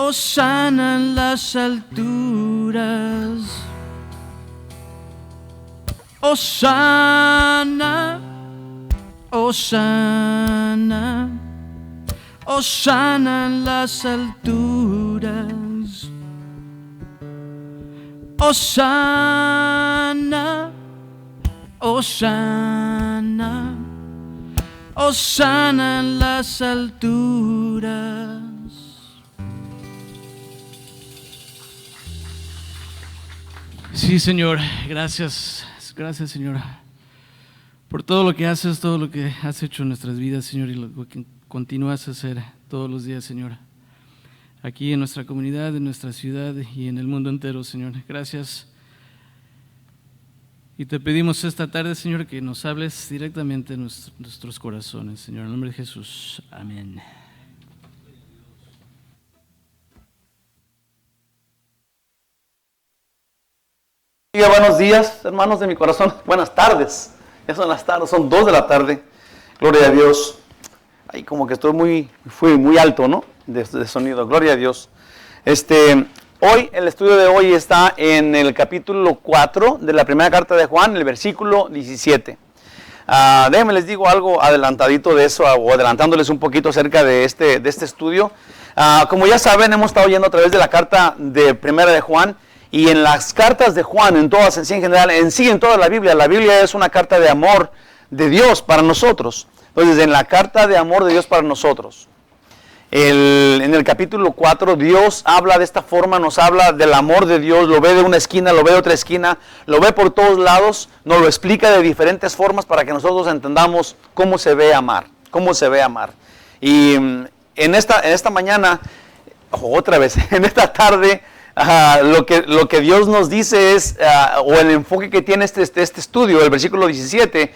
Hosana en las alturas. Hosana, Hosana, Hosana en las alturas. Hosana, Hosana, Hosana en las alturas. Sí, Señor, gracias, gracias, Señor, por todo lo que haces, todo lo que has hecho en nuestras vidas, Señor, y lo que continúas a hacer todos los días, Señor, aquí en nuestra comunidad, en nuestra ciudad y en el mundo entero, Señor. Gracias. Y te pedimos esta tarde, Señor, que nos hables directamente en nuestros corazones, Señor, en el nombre de Jesús. Amén. Buenos días, hermanos de mi corazón. Buenas tardes. Ya son las tardes, son 2 de la tarde. Gloria a Dios. Ahí como que fui muy alto, ¿no? De sonido. Gloria a Dios. Hoy, el estudio de hoy está en el capítulo 4 de la primera carta de Juan, el versículo 17. Déjenme les digo algo adelantadito de eso, o adelantándoles un poquito acerca de este estudio. Como ya saben, hemos estado yendo a través de la carta de primera de Juan. Y en las cartas de Juan, en todas, en sí en general, en toda la Biblia es una carta de amor de Dios para nosotros. Entonces, en la carta de amor de Dios para nosotros, en el capítulo 4, Dios habla de esta forma, nos habla del amor de Dios, lo ve de una esquina, lo ve de otra esquina, lo ve por todos lados, nos lo explica de diferentes formas para que nosotros entendamos cómo se ve amar, Y en esta mañana, otra vez, en esta tarde, lo que Dios nos dice es, o el enfoque que tiene este estudio, el versículo 17,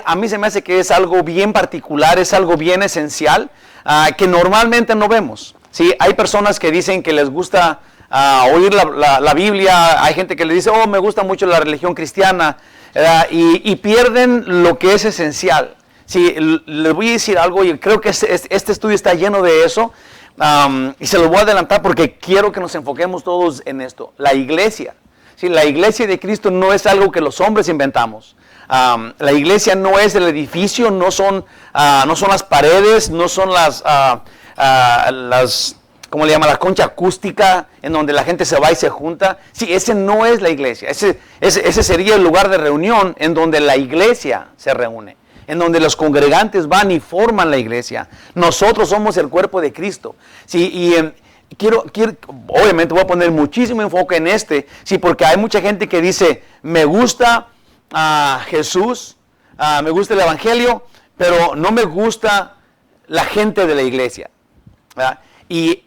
a mí se me hace que es algo bien particular, es algo bien esencial, que normalmente no vemos. ¿Sí? Hay personas que dicen que les gusta oír la Biblia, hay gente que le dice, me gusta mucho la religión cristiana, y pierden lo que es esencial. Sí, les voy a decir algo, y creo que este estudio está lleno de eso. Y se lo voy a adelantar porque quiero que nos enfoquemos todos en esto. La iglesia, ¿sí? La iglesia de Cristo no es algo que los hombres inventamos. La iglesia no es el edificio, no son las paredes, no son las ¿cómo le llaman? La concha acústica en donde la gente se va y se junta. Sí, ese no es la iglesia. Ese sería el lugar de reunión en donde la iglesia se reúne, en donde los congregantes van y forman la iglesia. Nosotros somos el cuerpo de Cristo. Sí, y quiero, obviamente voy a poner muchísimo enfoque en sí, porque hay mucha gente que dice, me gusta Jesús, me gusta el Evangelio, pero no me gusta la gente de la iglesia, ¿verdad? Y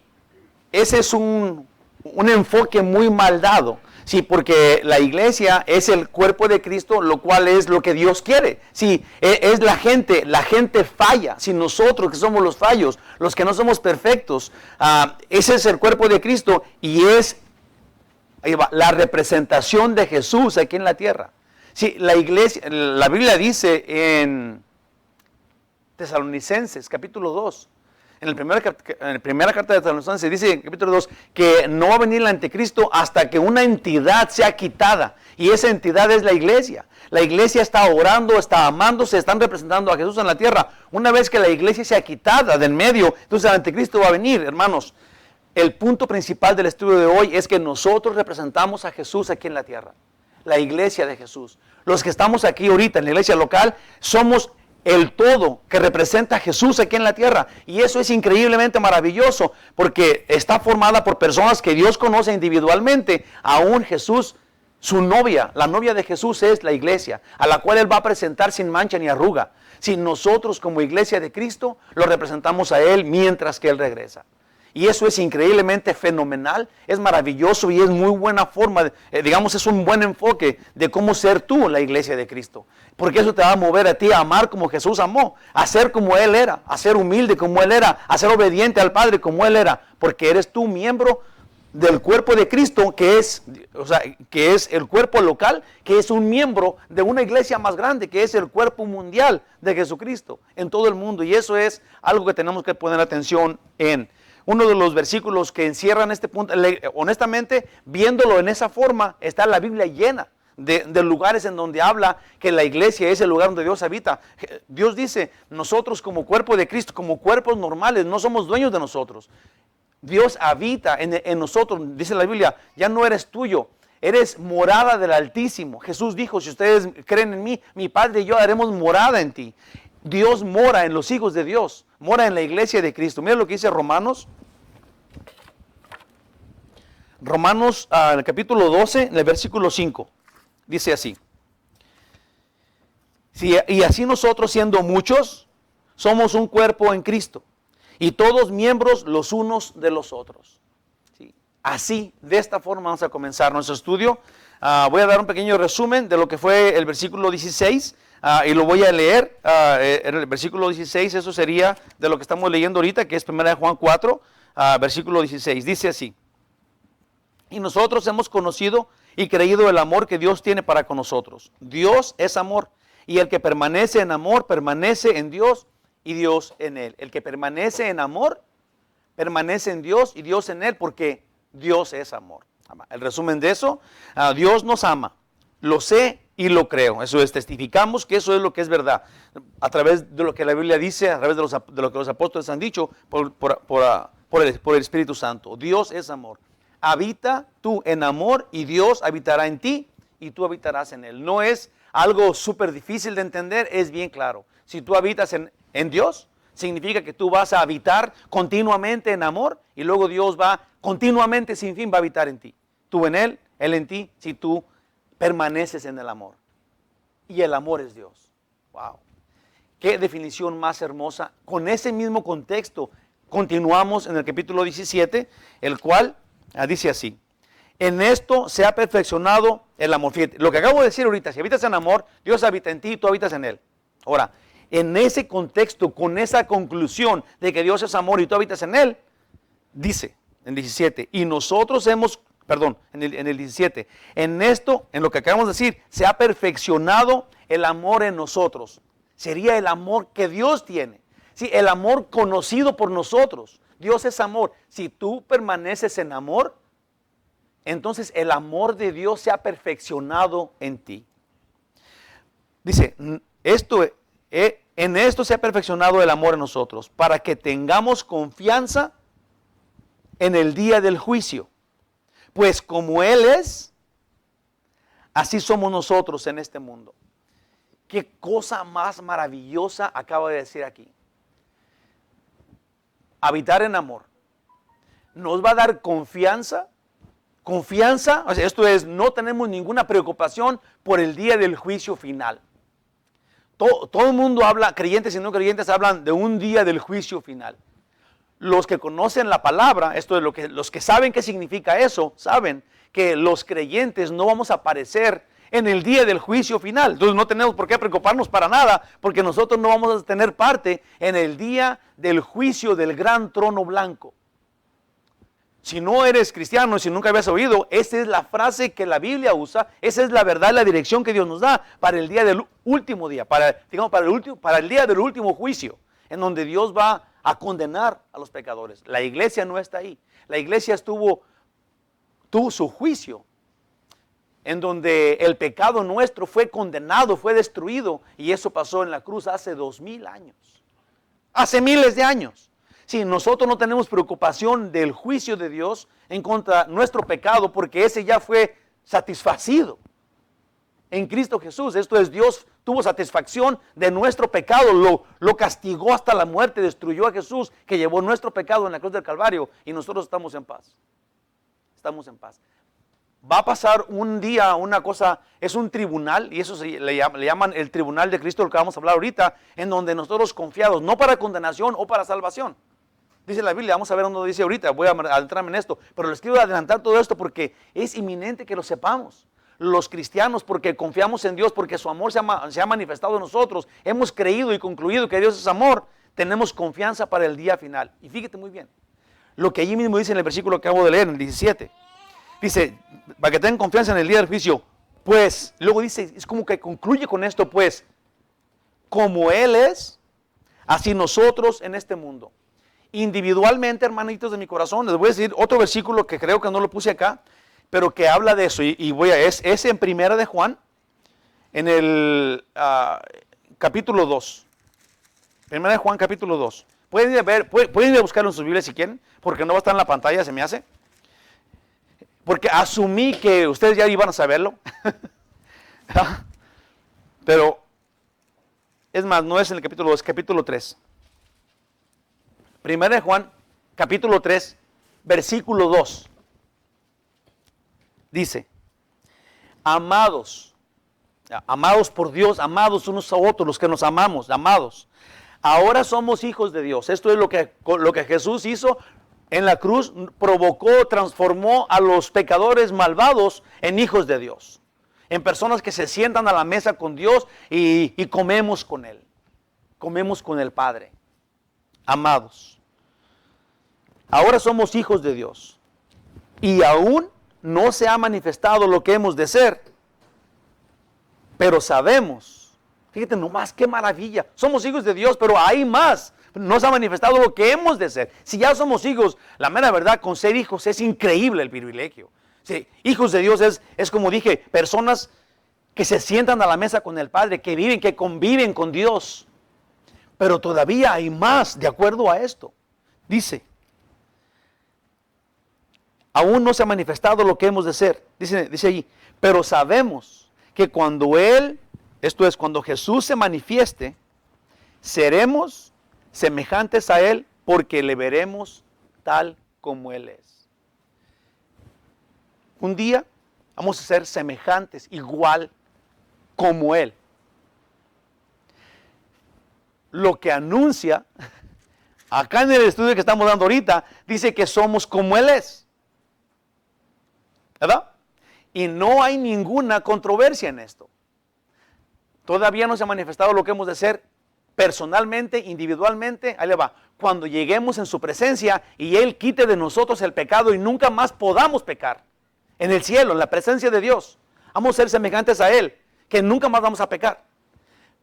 ese es un enfoque muy mal dado. Sí, porque la iglesia es el cuerpo de Cristo, lo cual es lo que Dios quiere. Sí, es la gente falla. Si nosotros que somos los fallos, los que no somos perfectos, ese es el cuerpo de Cristo y es la representación de Jesús aquí en la tierra. Sí, la iglesia, la Biblia dice en Tesalonicenses, capítulo 2, en la primera carta de Tesalonicenses dice en el capítulo 2 que no va a venir el anticristo hasta que una entidad sea quitada. Y esa entidad es la iglesia. La iglesia está orando, está amando, se están representando a Jesús en la tierra. Una vez que la iglesia sea quitada del medio, entonces el anticristo va a venir, hermanos. El punto principal del estudio de hoy es que nosotros representamos a Jesús aquí en la tierra. La iglesia de Jesús. Los que estamos aquí ahorita en la iglesia local somos el todo que representa a Jesús aquí en la tierra. Y eso es increíblemente maravilloso, porque está formada por personas que Dios conoce individualmente. Aún Jesús, su novia, la novia de Jesús es la iglesia, a la cual Él va a presentar sin mancha ni arruga. Si nosotros como iglesia de Cristo lo representamos a Él mientras que Él regresa. Y eso es increíblemente fenomenal, es maravilloso y es muy buena forma, digamos, es un buen enfoque de cómo ser tú la iglesia de Cristo. Porque eso te va a mover a ti a amar como Jesús amó, a ser como Él era, a ser humilde como Él era, a ser obediente al Padre como Él era, porque eres tú miembro del cuerpo de Cristo, que es el cuerpo local, que es un miembro de una iglesia más grande, que es el cuerpo mundial de Jesucristo en todo el mundo. Y eso es algo que tenemos que poner atención en. uno de los versículos que encierran este punto. Honestamente, viéndolo en esa forma, está la Biblia llena de lugares en donde habla que la iglesia es el lugar donde Dios habita. Dios dice, nosotros como cuerpo de Cristo, como cuerpos normales, no somos dueños de nosotros. Dios habita en nosotros, dice la Biblia, ya no eres tuyo, eres morada del Altísimo. Jesús dijo, si ustedes creen en mí, mi Padre y yo haremos morada en ti. Dios mora en los hijos de Dios, mora en la iglesia de Cristo. Mira lo que dice Romanos. Romanos, en el capítulo 12, en el versículo 5. Dice así. Y así nosotros, siendo muchos, somos un cuerpo en Cristo. Y todos miembros los unos de los otros. ¿Sí? Así, de esta forma vamos a comenzar nuestro estudio. Voy a dar un pequeño resumen de lo que fue el versículo 16. Y lo voy a leer. En el versículo 16, eso sería de lo que estamos leyendo ahorita, que es 1 Juan 4, versículo 16. Dice así. Y nosotros hemos conocido y creído el amor que Dios tiene para con nosotros. Dios es amor. Y el que permanece en amor, permanece en Dios y Dios en él. El que permanece en amor, permanece en Dios y Dios en él, porque Dios es amor. El resumen de eso, Dios nos ama, lo sé y lo creo. Eso es, testificamos que eso es lo que es verdad. A través de lo que la Biblia dice, a través de lo que los apóstoles han dicho, por el Espíritu Santo. Dios es amor. Habita tú en amor y Dios habitará en ti y tú habitarás en él. No es algo súper difícil de entender, es bien claro. Si tú habitas en Dios, significa que tú vas a habitar continuamente en amor y luego Dios va continuamente sin fin va a habitar en ti. Tú en él en ti, si tú permaneces en el amor. Y el amor es Dios. Wow. Qué definición más hermosa. Con ese mismo contexto continuamos en el capítulo 17, el cual dice así. En esto se ha perfeccionado el amor. Fíjate, lo que acabo de decir ahorita, si habitas en amor, Dios habita en ti y tú habitas en él. Ahora, en ese contexto, con esa conclusión de que Dios es amor y tú habitas en él, dice en 17, y nosotros hemos, en el 17, en esto, en lo que acabamos de decir, se ha perfeccionado el amor en nosotros. Sería el amor que Dios tiene. Sí, el amor conocido por nosotros. Dios es amor. Si tú permaneces en amor, entonces el amor de Dios se ha perfeccionado en ti. Dice, en esto se ha perfeccionado el amor en nosotros, para que tengamos confianza en el día del juicio. Pues como Él es, así somos nosotros en este mundo. Qué cosa más maravillosa acaba de decir aquí. Habitar en amor nos va a dar confianza, o sea, esto es, no tenemos ninguna preocupación por el día del juicio final. Todo el mundo habla, creyentes y no creyentes hablan de un día del juicio final. Los que conocen la palabra, esto es lo que los que saben qué significa eso, saben que los creyentes no vamos a aparecer en el día del juicio final. Entonces no tenemos por qué preocuparnos para nada, porque nosotros no vamos a tener parte en el día del juicio del gran trono blanco. Si no eres cristiano, si nunca habías oído, esa es la frase que la Biblia usa, esa es la verdad, la dirección que Dios nos da para el día del último día, para el día del último juicio, en donde Dios va a condenar a los pecadores. La iglesia no está ahí. La iglesia tuvo su juicio, en donde el pecado nuestro fue condenado, fue destruido, y eso pasó en la cruz hace 2000 años. Hace miles de años. Si nosotros no tenemos preocupación del juicio de Dios en contra de nuestro pecado, porque ese ya fue satisfacido en Cristo Jesús. Esto es, Dios tuvo satisfacción de nuestro pecado, lo castigó hasta la muerte, destruyó a Jesús, que llevó nuestro pecado en la cruz del Calvario, y nosotros estamos en paz. Estamos en paz. Va a pasar un día una cosa, es un tribunal, y eso le llaman el tribunal de Cristo, lo que vamos a hablar ahorita, en donde nosotros confiados, no para condenación o para salvación. Dice la Biblia, vamos a ver dónde dice ahorita, voy a adentrarme en esto, pero les quiero adelantar todo esto porque es inminente que lo sepamos. Los cristianos, porque confiamos en Dios, porque su amor se ha manifestado en nosotros, hemos creído y concluido que Dios es amor, tenemos confianza para el día final. Y fíjate muy bien, lo que allí mismo dice en el versículo que acabo de leer, en el 17, dice, para que tengan confianza en el día del juicio, pues, luego dice, es como que concluye con esto, pues, como Él es, así nosotros en este mundo. individualmente, hermanitos de mi corazón. Les voy a decir otro versículo que creo que no lo puse acá, pero que habla de eso. Es en Primera de Juan, en el capítulo 2. Primera de Juan, capítulo 2. Pueden ir a buscarlo en sus Biblias si quieren, porque no va a estar en la pantalla, se me hace. Porque asumí que ustedes ya iban a saberlo. Pero, es más, no es en el capítulo 2, es capítulo 3. Primera de Juan, capítulo 3, versículo 2. Dice, amados por Dios, amados unos a otros, los que nos amamos, amados. Ahora somos hijos de Dios. Esto es lo que Jesús hizo en la cruz, provocó, transformó a los pecadores malvados en hijos de Dios. En personas que se sientan a la mesa con Dios y comemos con Él. Comemos con el Padre. Amados. Ahora somos hijos de Dios. Y aún no se ha manifestado lo que hemos de ser. Pero sabemos. Fíjate nomás, qué maravilla. Somos hijos de Dios, pero hay más. No se ha manifestado lo que hemos de ser. Si ya somos hijos, la mera verdad, con ser hijos es increíble el privilegio. Sí, hijos de Dios es como dije, personas que se sientan a la mesa con el Padre, que viven, que conviven con Dios. Pero todavía hay más de acuerdo a esto. Dice, aún no se ha manifestado lo que hemos de ser. Dice allí, pero sabemos que cuando esto es, cuando Jesús se manifieste, seremos semejantes a Él porque le veremos tal como Él es. Un día vamos a ser semejantes, igual como Él. Lo que anuncia, acá en el estudio que estamos dando ahorita, dice que somos como Él es. ¿Verdad? Y no hay ninguna controversia en esto. Todavía no se ha manifestado lo que hemos de ser personalmente, individualmente. Ahí le va. Cuando lleguemos en su presencia y Él quite de nosotros el pecado y nunca más podamos pecar. En el cielo, en la presencia de Dios. Vamos a ser semejantes a Él, que nunca más vamos a pecar.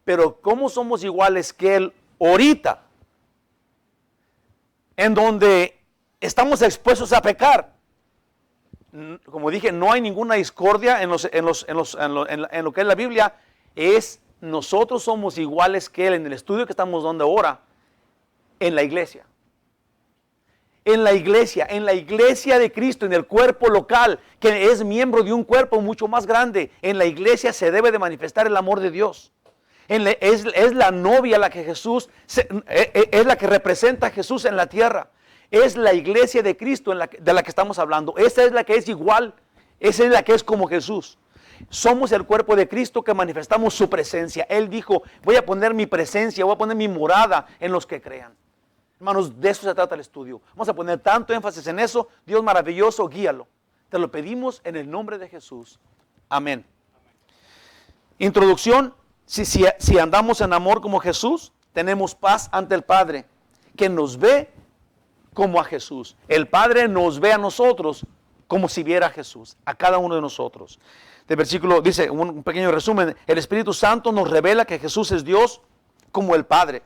Pero ¿cómo somos iguales que Él ahorita? En donde estamos expuestos a pecar. Como dije, no hay ninguna discordia en lo que es la Biblia. Nosotros somos iguales que Él en el estudio que estamos dando ahora, en la iglesia. En la iglesia de Cristo, en el cuerpo local, que es miembro de un cuerpo mucho más grande. En la iglesia se debe de manifestar el amor de Dios. Es la novia la que Jesús, es la que representa a Jesús en la tierra. Es la iglesia de Cristo de la que estamos hablando. Esa es la que es igual, esa es la que es como Jesús. Somos el cuerpo de Cristo que manifestamos su presencia. Él dijo, voy a poner mi presencia, voy a poner mi morada en los que crean. Hermanos, de eso se trata el estudio. Vamos a poner tanto énfasis en eso. Dios maravilloso, guíalo. Te lo pedimos en el nombre de Jesús. Amén. Introducción. Si andamos en amor como Jesús, tenemos paz ante el Padre, que nos ve como a Jesús. El Padre nos ve a nosotros como si viera a Jesús, a cada uno de nosotros. El versículo dice, un pequeño resumen, el Espíritu Santo nos revela que Jesús es Dios como el Padre.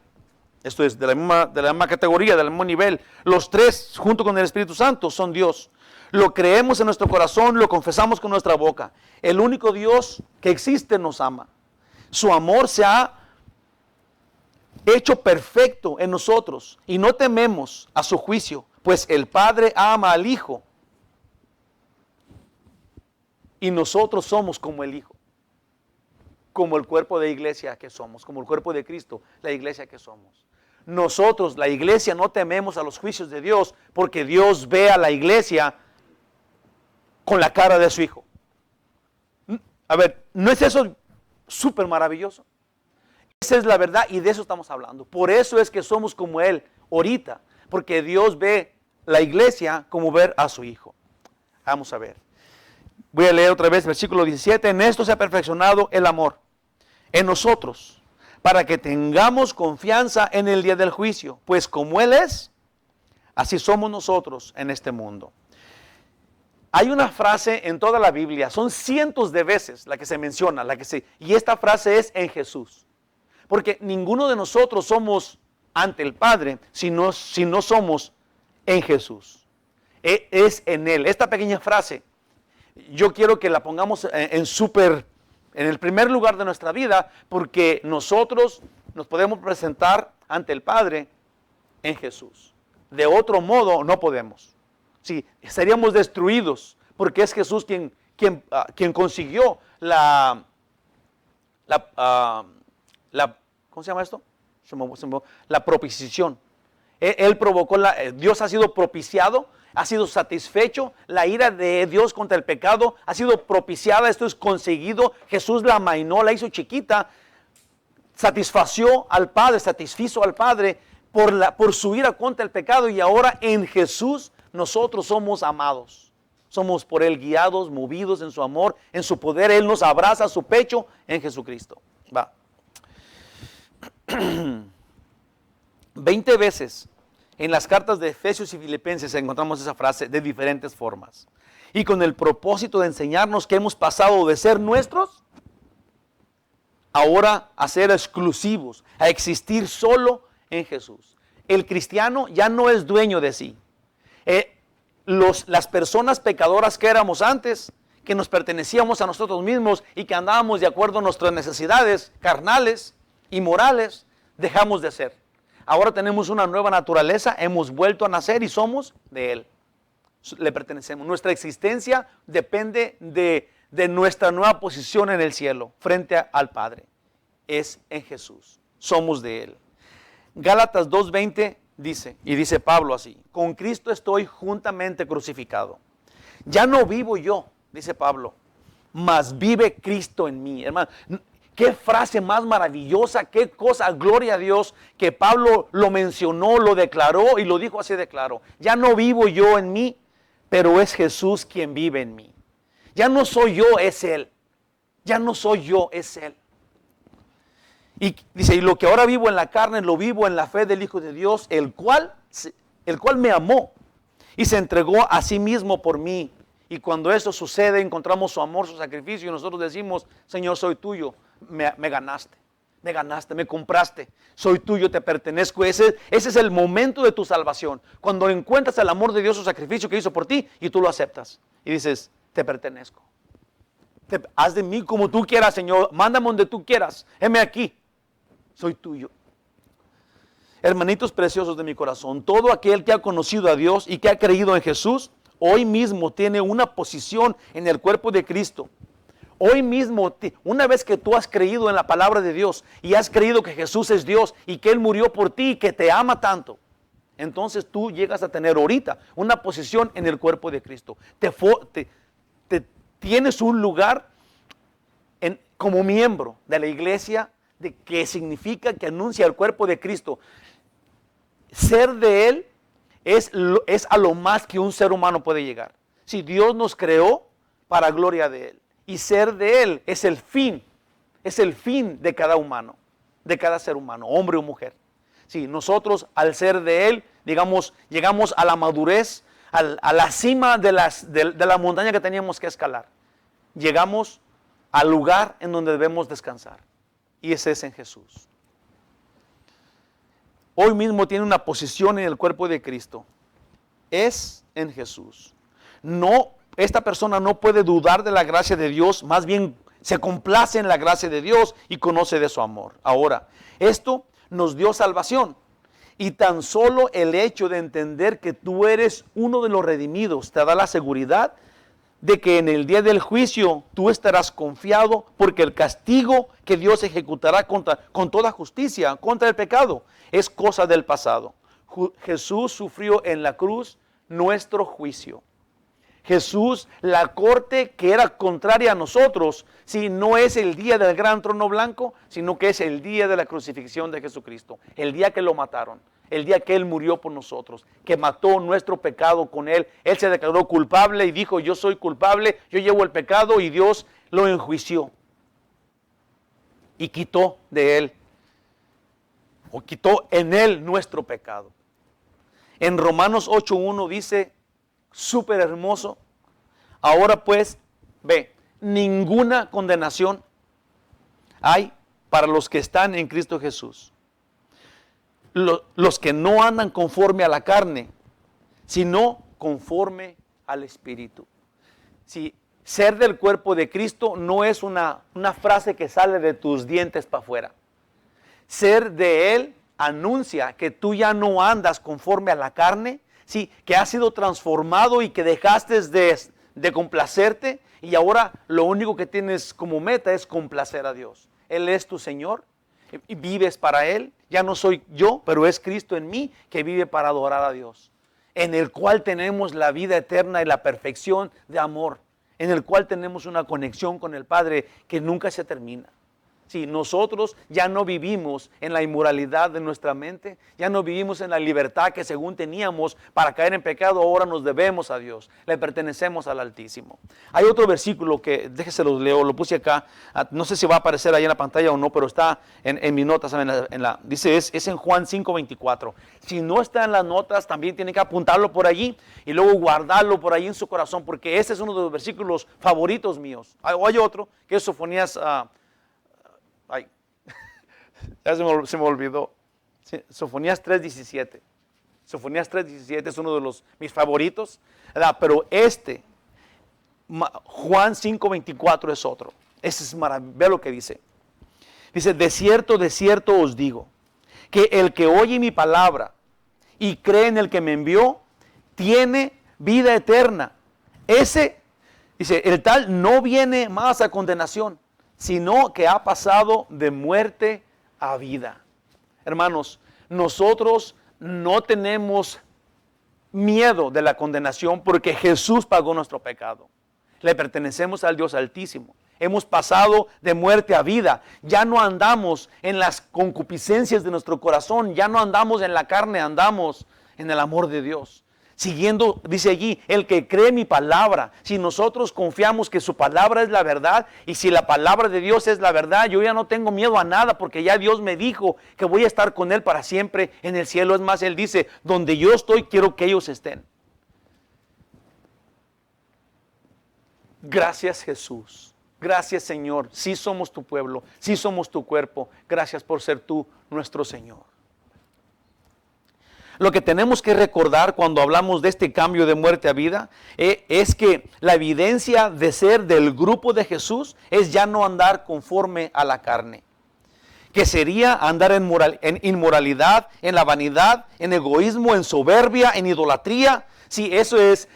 Esto es de la misma categoría, del mismo nivel. Los tres, junto con el Espíritu Santo, son Dios. Lo creemos en nuestro corazón, lo confesamos con nuestra boca. El único Dios que existe nos ama. Su amor se ha hecho perfecto en nosotros y no tememos a su juicio, pues el Padre ama al Hijo y nosotros somos como el Hijo, como el cuerpo de iglesia que somos, como el cuerpo de Cristo, la iglesia que somos. Nosotros, la iglesia, no tememos a los juicios de Dios porque Dios ve a la iglesia con la cara de su Hijo. A ver, ¿no es eso súper maravilloso? Esa es la verdad y de eso estamos hablando. Por eso es que somos como Él ahorita, porque Dios ve la iglesia como ver a su Hijo. Vamos a ver. Voy a leer otra vez versículo 17. En esto se ha perfeccionado el amor en nosotros, para que tengamos confianza en el día del juicio, pues como Él es, así somos nosotros en este mundo. Hay una frase en toda la Biblia, son cientos de veces la que se menciona, y esta frase es en Jesús. Porque ninguno de nosotros somos ante el Padre si no somos en Jesús. Es en Él. Esta pequeña frase, yo quiero que la pongamos en el primer lugar de nuestra vida, porque nosotros nos podemos presentar ante el Padre en Jesús. De otro modo no podemos. Sí, estaríamos destruidos, porque es Jesús quien consiguió ¿cómo se llama esto? La propiciación. Él provocó, Dios ha sido propiciado, ha sido satisfecho, la ira de Dios contra el pecado ha sido propiciada, esto es conseguido, Jesús la amainó, la hizo chiquita, satisfizo al Padre por su ira contra el pecado, y ahora en Jesús nosotros somos amados. Somos por Él guiados, movidos en su amor, en su poder. Él nos abraza a su pecho en Jesucristo. Va. 20 veces en las cartas de Efesios y Filipenses encontramos esa frase de diferentes formas. Y con el propósito de enseñarnos que hemos pasado de ser nuestros, ahora a ser exclusivos, a existir solo en Jesús. El cristiano ya no es dueño de sí. Las personas pecadoras que éramos antes, que nos pertenecíamos a nosotros mismos y que andábamos de acuerdo a nuestras necesidades carnales y morales, dejamos de ser. Ahora tenemos una nueva naturaleza, hemos vuelto a nacer y somos de Él. Le pertenecemos. Nuestra existencia depende de nuestra nueva posición en el cielo, frente al Padre. Es en Jesús. Somos de Él. Gálatas 2:20 dice Pablo así: con Cristo estoy juntamente crucificado. Ya no vivo yo, dice Pablo, mas vive Cristo en mí. Hermano, qué frase más maravillosa, qué cosa, gloria a Dios, que Pablo lo mencionó, lo declaró y lo dijo así de claro. Ya no vivo yo en mí, pero es Jesús quien vive en mí. Ya no soy yo, es Él. Ya no soy yo, es Él. Y dice, y lo que ahora vivo en la carne, lo vivo en la fe del Hijo de Dios, el cual me amó y se entregó a sí mismo por mí. Y cuando eso sucede, encontramos su amor, su sacrificio, y nosotros decimos: Señor, soy tuyo, me ganaste, me compraste, soy tuyo, te pertenezco. Ese es el momento de tu salvación, cuando encuentras el amor de Dios, su sacrificio que hizo por ti, y tú lo aceptas, y dices: te pertenezco. Haz de mí como tú quieras, Señor, mándame donde tú quieras, heme aquí, soy tuyo. Hermanitos preciosos de mi corazón, todo aquel que ha conocido a Dios y que ha creído en Jesús, hoy mismo tiene una posición en el cuerpo de Cristo. Hoy mismo, una vez que tú has creído en la palabra de Dios y has creído que Jesús es Dios y que Él murió por ti y que te ama tanto, entonces tú llegas a tener ahorita una posición en el cuerpo de Cristo. Tienes un lugar como miembro de la iglesia, que significa que anuncia el cuerpo de Cristo. Ser de Él es a lo más que un ser humano puede llegar. Si Dios nos creó para gloria de Él, y ser de Él es el fin de cada humano, de cada ser humano, hombre o mujer. Si nosotros al ser de Él, digamos, llegamos a la madurez, a la cima de la montaña que teníamos que escalar, llegamos al lugar en donde debemos descansar, y ese es en Jesús. Hoy mismo tiene una posición en el cuerpo de Cristo. Es en Jesús. Esta persona no puede dudar de la gracia de Dios, más bien se complace en la gracia de Dios y conoce de su amor. Ahora, esto nos dio salvación. Y tan solo el hecho de entender que tú eres uno de los redimidos te da la seguridad de que en el día del juicio tú estarás confiado, porque el castigo que Dios ejecutará con toda justicia contra el pecado es cosa del pasado. Jesús sufrió en la cruz nuestro juicio. Jesús, la corte que era contraria a nosotros, si no es el día del gran trono blanco, sino que es el día de la crucifixión de Jesucristo, el día que lo mataron, el día que Él murió por nosotros, que mató nuestro pecado con Él. Él se declaró culpable y dijo: yo soy culpable, yo llevo el pecado, y Dios lo enjuició y quitó de Él, o quitó en Él nuestro pecado. En Romanos 8:1 dice, súper hermoso: ahora pues, ninguna condenación hay para los que están en Cristo Jesús. los que no andan conforme a la carne, sino conforme al Espíritu. Si ser del cuerpo de Cristo no es una frase que sale de tus dientes para afuera. Ser de Él anuncia que tú ya no andas conforme a la carne, sí, que has sido transformado y que dejaste de complacerte y ahora lo único que tienes como meta es complacer a Dios. Él es tu Señor y vives para Él. Ya no soy yo, pero es Cristo en mí que vive para adorar a Dios, en el cual tenemos la vida eterna y la perfección de amor, en el cual tenemos una conexión con el Padre que nunca se termina. Sí, nosotros ya no vivimos en la inmoralidad de nuestra mente, ya no vivimos en la libertad que según teníamos para caer en pecado, ahora nos debemos a Dios, le pertenecemos al Altísimo. Hay otro versículo que, déjese los leo, lo puse acá, no sé si va a aparecer ahí en la pantalla o no, pero está en mis notas, dice, es en Juan 5:24. Si no está en las notas, también tiene que apuntarlo por allí y luego guardarlo por ahí en su corazón, porque ese es uno de los versículos favoritos míos. Hay otro, que es Sofonías... ya se me olvidó. Sofonías 3:17. Sofonías 3:17 es uno de mis favoritos, ¿verdad? Pero Juan 5:24 es otro. Ese es maravilloso. Ve lo que dice. Dice, de cierto os digo, que el que oye mi palabra y cree en el que me envió, tiene vida eterna. Dice, el tal no viene más a condenación, sino que ha pasado de muerte a vida. Hermanos, nosotros no tenemos miedo de la condenación porque Jesús pagó nuestro pecado. Le pertenecemos al Dios Altísimo. Hemos pasado de muerte a vida. Ya no andamos en las concupiscencias de nuestro corazón. Ya no andamos en la carne, andamos en el amor de Dios. Siguiendo, dice allí, el que cree mi palabra. Si nosotros confiamos que su palabra es la verdad y si la palabra de Dios es la verdad, yo ya no tengo miedo a nada porque ya Dios me dijo que voy a estar con Él para siempre en el cielo. Es más, Él dice, donde yo estoy, quiero que ellos estén. Gracias, Jesús. Gracias, Señor. Sí somos tu pueblo, sí somos tu cuerpo. Gracias por ser tú nuestro Señor. Lo que tenemos que recordar cuando hablamos de este cambio de muerte a vida es que la evidencia de ser del grupo de Jesús es ya no andar conforme a la carne, que sería andar en inmoralidad, en la vanidad, en egoísmo, en soberbia, en idolatría. Sí, eso es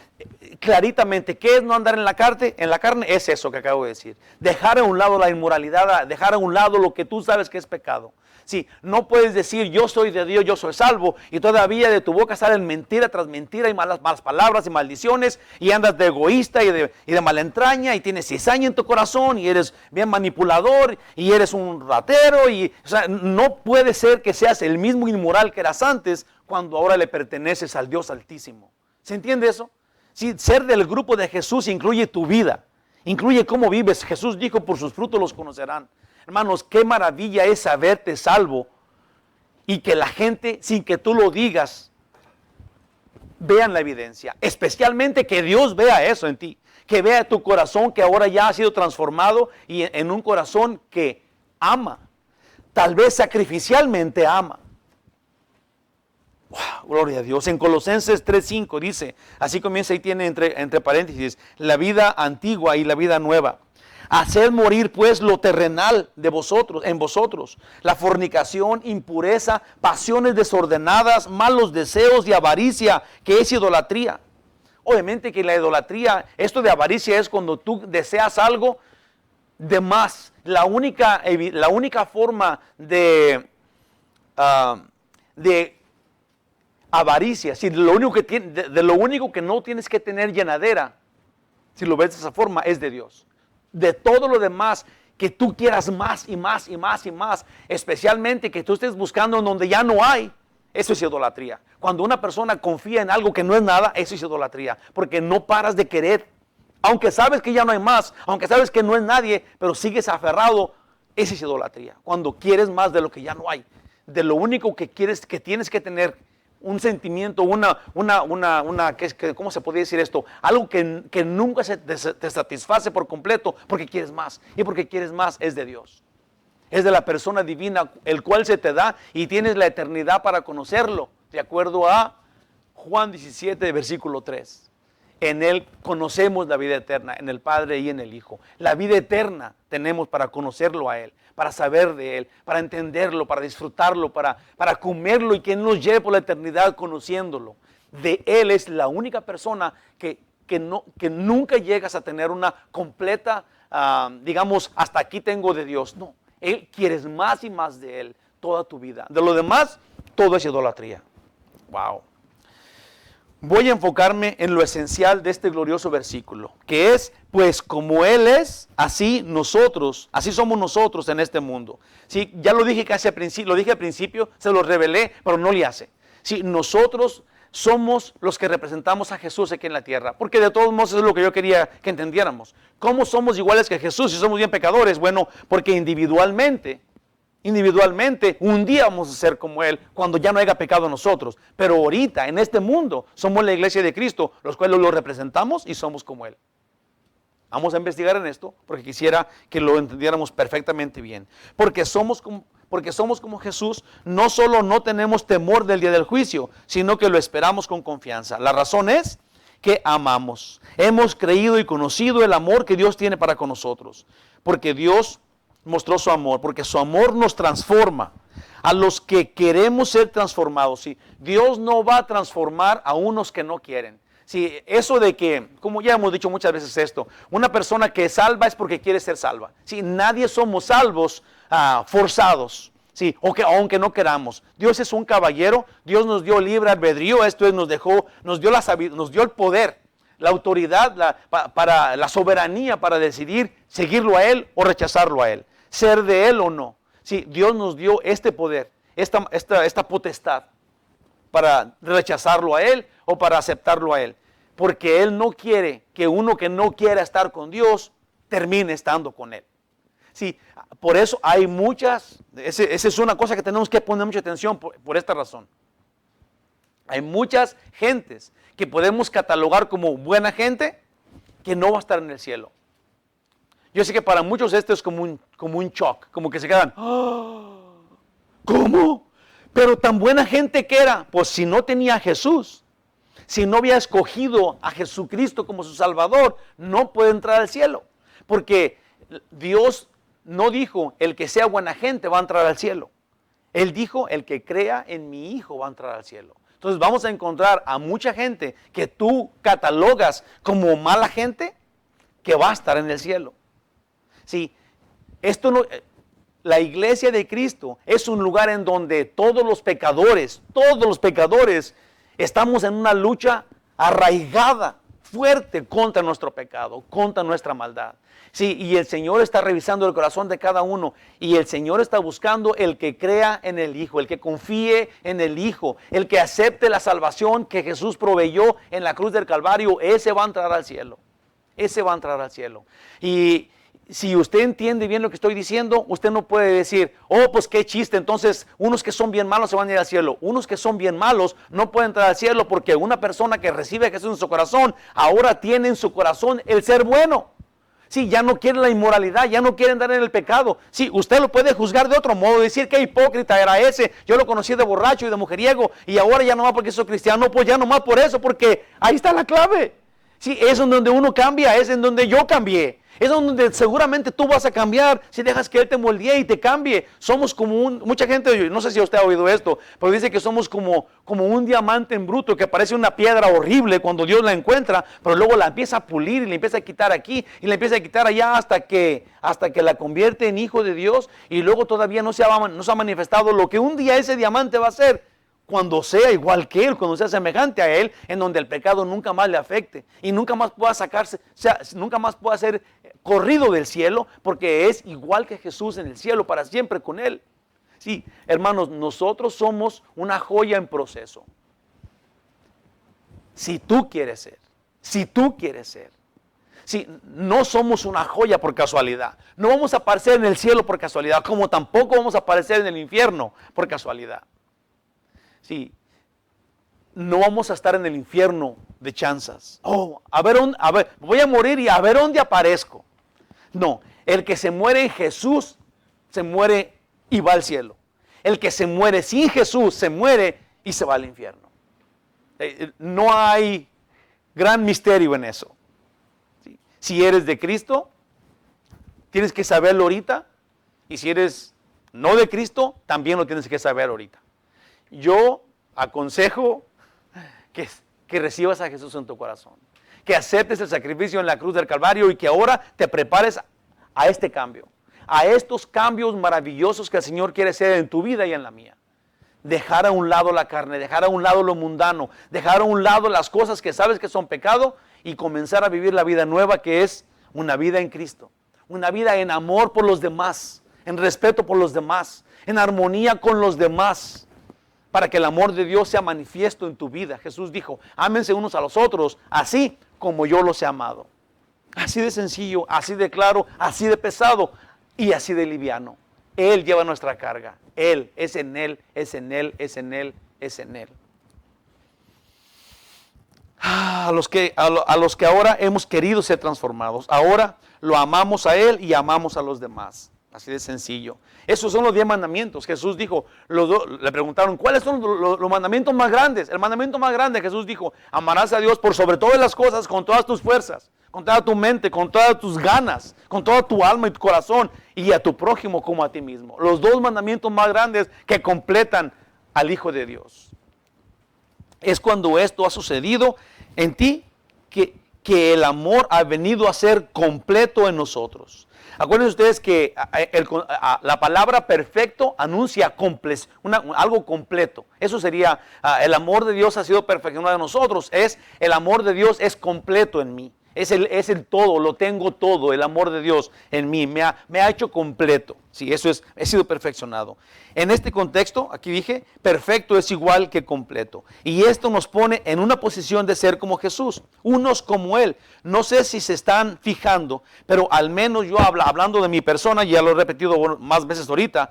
claritamente. ¿Qué es no andar en la carne? En la carne es eso que acabo de decir. Dejar a un lado la inmoralidad, dejar a un lado lo que tú sabes que es pecado. Sí, no puedes decir yo soy de Dios, yo soy salvo y todavía de tu boca salen mentira tras mentira y malas palabras y maldiciones y andas de egoísta y de mala entraña y tienes cizaña en tu corazón y eres bien manipulador y eres un ratero o sea, no puede ser que seas el mismo inmoral que eras antes cuando ahora le perteneces al Dios Altísimo. ¿Se entiende eso? Sí, ser del grupo de Jesús incluye tu vida, incluye cómo vives. Jesús dijo, por sus frutos los conocerán. Hermanos, qué maravilla es saberte salvo y que la gente, sin que tú lo digas, vean la evidencia. Especialmente que Dios vea eso en ti, que vea tu corazón que ahora ya ha sido transformado y en un corazón que ama, tal vez sacrificialmente ama. Wow, gloria a Dios. En Colosenses 3:5 dice, así comienza y tiene entre paréntesis, la vida antigua y la vida nueva. Haced morir pues lo terrenal en vosotros, la fornicación, impureza, pasiones desordenadas, malos deseos y avaricia, que es idolatría. Obviamente que la idolatría, esto de avaricia es cuando tú deseas algo de más. La única forma de avaricia, si lo único que no tienes que tener llenadera, si lo ves de esa forma, es de Dios. De todo lo demás, que tú quieras más y más y más y más, especialmente que tú estés buscando en donde ya no hay, eso es idolatría. Cuando una persona confía en algo que no es nada, eso es idolatría, porque no paras de querer, aunque sabes que ya no hay más, aunque sabes que no es nadie, pero sigues aferrado, eso es idolatría. Cuando quieres más de lo que ya no hay, de lo único que quieres, que tienes que tener un sentimiento, ¿cómo se podría decir esto? Algo que nunca te satisface por completo porque quieres más. Y porque quieres más es de Dios. es de la persona divina, el cual se te da y tienes la eternidad para conocerlo, de acuerdo a Juan 17, versículo 3. En Él conocemos la vida eterna, en el Padre y en el Hijo. La vida eterna tenemos para conocerlo a Él, para saber de Él, para entenderlo, para disfrutarlo, para comerlo y que Él nos lleve por la eternidad conociéndolo. De Él es la única persona que nunca llegas a tener una completa, digamos, hasta aquí tengo de Dios. No, Él quieres más y más de Él toda tu vida. De lo demás, todo es idolatría. Wow. Voy a enfocarme en lo esencial de este glorioso versículo, que es, pues como Él es, así somos nosotros en este mundo. Sí, ya lo dije casi al principio, se lo revelé, pero no le hace. Sí, nosotros somos los que representamos a Jesús aquí en la tierra, porque de todos modos es lo que yo quería que entendiéramos. ¿Cómo somos iguales que Jesús si somos bien pecadores? Bueno, porque individualmente, un día vamos a ser como Él cuando ya no haya pecado en nosotros. Pero ahorita, en este mundo, somos la iglesia de Cristo, los cuales lo representamos y somos como Él. Vamos a investigar en esto porque quisiera que lo entendiéramos perfectamente bien. Porque somos como Jesús, no solo no tenemos temor del día del juicio, sino que lo esperamos con confianza. La razón es que amamos. Hemos creído y conocido el amor que Dios tiene para con nosotros. Porque Dios mostró su amor, porque su amor nos transforma a los que queremos ser transformados. ¿Sí? Dios no va a transformar a unos que no quieren. Sí, eso de que, como ya hemos dicho muchas veces esto, una persona que es salva es porque quiere ser salva. Sí, nadie somos salvos forzados. Sí, aunque no queramos. Dios es un caballero, Dios nos dio libre albedrío, esto es, nos dio el poder, la autoridad, para la soberanía para decidir seguirlo a Él o rechazarlo a Él. Ser de Él o no. Sí, Dios nos dio este poder, esta potestad para rechazarlo a Él o para aceptarlo a Él. Porque Él no quiere que uno que no quiera estar con Dios termine estando con Él. Sí, por eso hay esa es una cosa que tenemos que poner mucha atención por esta razón. Hay muchas gentes que podemos catalogar como buena gente que no va a estar en el cielo. Yo sé que para muchos esto es como un shock, como que se quedan, ¡oh! ¿Cómo? Pero tan buena gente que era, pues si no tenía a Jesús, si no había escogido a Jesucristo como su Salvador, no puede entrar al cielo. Porque Dios no dijo, el que sea buena gente va a entrar al cielo. Él dijo, el que crea en mi Hijo va a entrar al cielo. Entonces vamos a encontrar a mucha gente que tú catalogas como mala gente, que va a estar en el cielo. Sí, la iglesia de Cristo es un lugar en donde todos los pecadores, estamos en una lucha arraigada, fuerte contra nuestro pecado, contra nuestra maldad. Sí, y el Señor está revisando el corazón de cada uno y el Señor está buscando el que crea en el Hijo, el que confíe en el Hijo, el que acepte la salvación que Jesús proveyó en la cruz del Calvario. Ese va a entrar al cielo. Ese va a entrar al cielo. Y si usted entiende bien lo que estoy diciendo, usted no puede decir, oh, pues qué chiste, entonces unos que son bien malos se van a ir al cielo. Unos que son bien malos no pueden entrar al cielo porque una persona que recibe a Jesús en su corazón, ahora tiene en su corazón el ser bueno. Sí, ya no quiere la inmoralidad, ya no quiere andar en el pecado. Sí, usted lo puede juzgar de otro modo, decir qué hipócrita era ese. Yo lo conocí de borracho y de mujeriego y ahora ya no más porque soy cristiano, pues ya no más por eso, porque ahí está la clave. Sí, es en donde uno cambia, es en donde yo cambié. Es donde seguramente tú vas a cambiar si dejas que Él te moldee y te cambie. Somos como mucha gente, no sé si usted ha oído esto, pero dice que somos como un diamante en bruto que parece una piedra horrible cuando Dios la encuentra, pero luego la empieza a pulir y le empieza a quitar aquí y le empieza a quitar allá hasta que la convierte en hijo de Dios y luego todavía no se ha manifestado lo que un día ese diamante va a ser. Cuando sea igual que Él, cuando sea semejante a Él, en donde el pecado nunca más le afecte y nunca más pueda nunca más pueda ser corrido del cielo, porque es igual que Jesús en el cielo para siempre con Él. Sí, hermanos, nosotros somos una joya en proceso. Si tú quieres ser. Sí, no somos una joya por casualidad. No vamos a aparecer en el cielo por casualidad, como tampoco vamos a aparecer en el infierno por casualidad. Sí, no vamos a estar en el infierno de chanzas. A ver, voy a morir y a ver dónde aparezco. No, el que se muere en Jesús se muere y va al cielo. El que se muere sin Jesús se muere y se va al infierno. No hay gran misterio en eso. ¿Sí? Si eres de Cristo, tienes que saberlo ahorita. Y si eres no de Cristo, también lo tienes que saber ahorita. Yo aconsejo que recibas a Jesús en tu corazón. Que aceptes el sacrificio en la cruz del Calvario y que ahora te prepares a este cambio. A estos cambios maravillosos que el Señor quiere hacer en tu vida y en la mía. Dejar a un lado la carne, dejar a un lado lo mundano, dejar a un lado las cosas que sabes que son pecado y comenzar a vivir la vida nueva que es una vida en Cristo. Una vida en amor por los demás, en respeto por los demás, en armonía con los demás, para que el amor de Dios sea manifiesto en tu vida. Jesús dijo, ámense unos a los otros, así como yo los he amado. Así de sencillo, así de claro, así de pesado y así de liviano. Él lleva nuestra carga. Él, es en Él, es en Él, es en Él, es en Él. A los que ahora hemos querido ser transformados. Ahora lo amamos a Él y amamos a los demás. Así de sencillo. Esos son los 10 mandamientos. Jesús dijo, le preguntaron, ¿cuáles son los mandamientos más grandes? El mandamiento más grande, Jesús dijo, amarás a Dios por sobre todas las cosas, con todas tus fuerzas, con toda tu mente, con todas tus ganas, con toda tu alma y tu corazón, y a tu prójimo como a ti mismo. Los 2 mandamientos más grandes que completan al Hijo de Dios. Es cuando esto ha sucedido en ti que el amor ha venido a ser completo en nosotros. Acuérdense ustedes que la palabra perfecto anuncia algo completo. Eso sería, el amor de Dios ha sido perfeccionado en nosotros. El amor de Dios es completo en mí. Es el todo, lo tengo todo, el amor de Dios en mí, me ha hecho completo. Sí, eso es, he sido perfeccionado. En este contexto, aquí dije, perfecto es igual que completo. Y esto nos pone en una posición de ser como Jesús, unos como Él. No sé si se están fijando, pero al menos yo hablando de mi persona, ya lo he repetido más veces ahorita,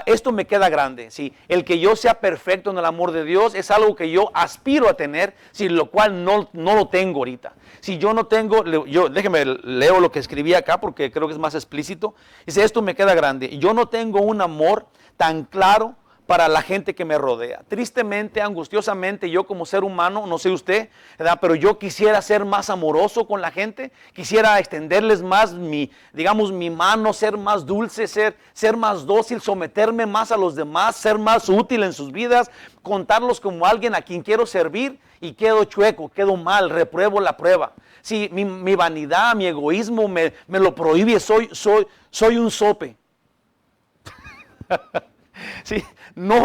esto me queda grande. ¿Sí? El que yo sea perfecto en el amor de Dios es algo que yo aspiro a tener, sin lo cual no lo tengo ahorita. Si yo no tengo, déjeme leo lo que escribí acá porque creo que es más explícito. Dice, esto me queda grande. Yo no tengo un amor tan claro para la gente que me rodea. Tristemente, angustiosamente, yo como ser humano, no sé usted, ¿verdad? Pero yo quisiera ser más amoroso con la gente, quisiera extenderles más mi mano, ser más dulce, ser más dócil, someterme más a los demás, ser más útil en sus vidas, contarlos como alguien a quien quiero servir y quedo chueco, quedo mal, repruebo la prueba. Si mi vanidad, mi egoísmo me lo prohíbe, soy un sope. Sí, no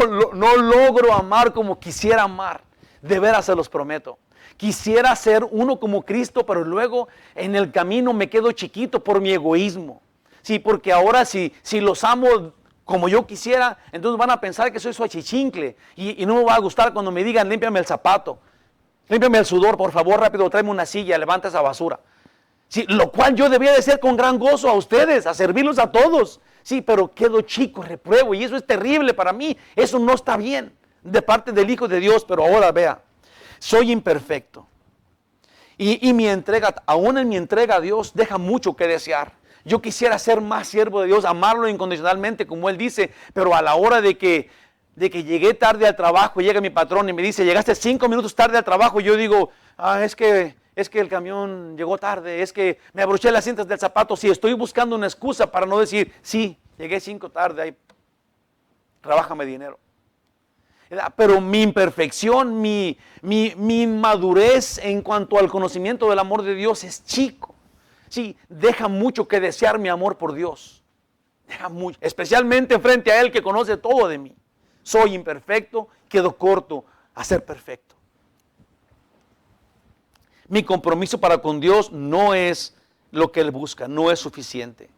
logro amar como quisiera amar. De veras se los prometo. Quisiera ser uno como Cristo, pero luego en el camino me quedo chiquito por mi egoísmo. Sí, porque ahora si los amo como yo quisiera, entonces van a pensar que soy su achichincle. Y no me va a gustar cuando me digan, límpiame el zapato. Límpiame el sudor, por favor, rápido, tráeme una silla, levanta esa basura. Sí, lo cual yo debía de ser con gran gozo a ustedes, a servirlos a todos. Sí, pero quedo chico, repruebo, y eso es terrible para mí. Eso no está bien de parte del Hijo de Dios, pero ahora vea, soy imperfecto. Y mi entrega, aún en mi entrega a Dios, deja mucho que desear. Yo quisiera ser más siervo de Dios, amarlo incondicionalmente, como Él dice, pero a la hora de que llegué tarde al trabajo, llega mi patrón y me dice, llegaste 5 minutos tarde al trabajo, yo digo, es que el camión llegó tarde, es que me abroché las cintas del zapato. Si estoy buscando una excusa para no decir, sí, llegué 5 tarde, ahí, trabájame dinero. Pero mi imperfección, mi inmadurez en cuanto al conocimiento del amor de Dios es chico. Sí, deja mucho que desear mi amor por Dios. Deja mucho, especialmente frente a Él que conoce todo de mí. Soy imperfecto, quedo corto a ser perfecto. Mi compromiso para con Dios no es lo que Él busca, no es suficiente.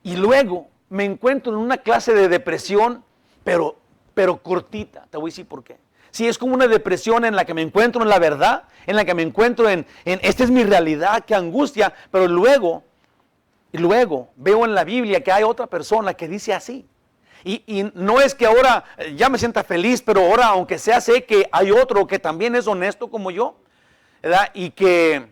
Y luego me encuentro en una clase de depresión, pero cortita. Te voy a decir por qué. Sí, es como una depresión en la que me encuentro en la verdad, en la que me encuentro en esta es mi realidad, qué angustia, pero luego veo en la Biblia que hay otra persona que dice así. Y no es que ahora ya me sienta feliz, pero ahora aunque sea sé que hay otro que también es honesto como yo, ¿verdad? Y que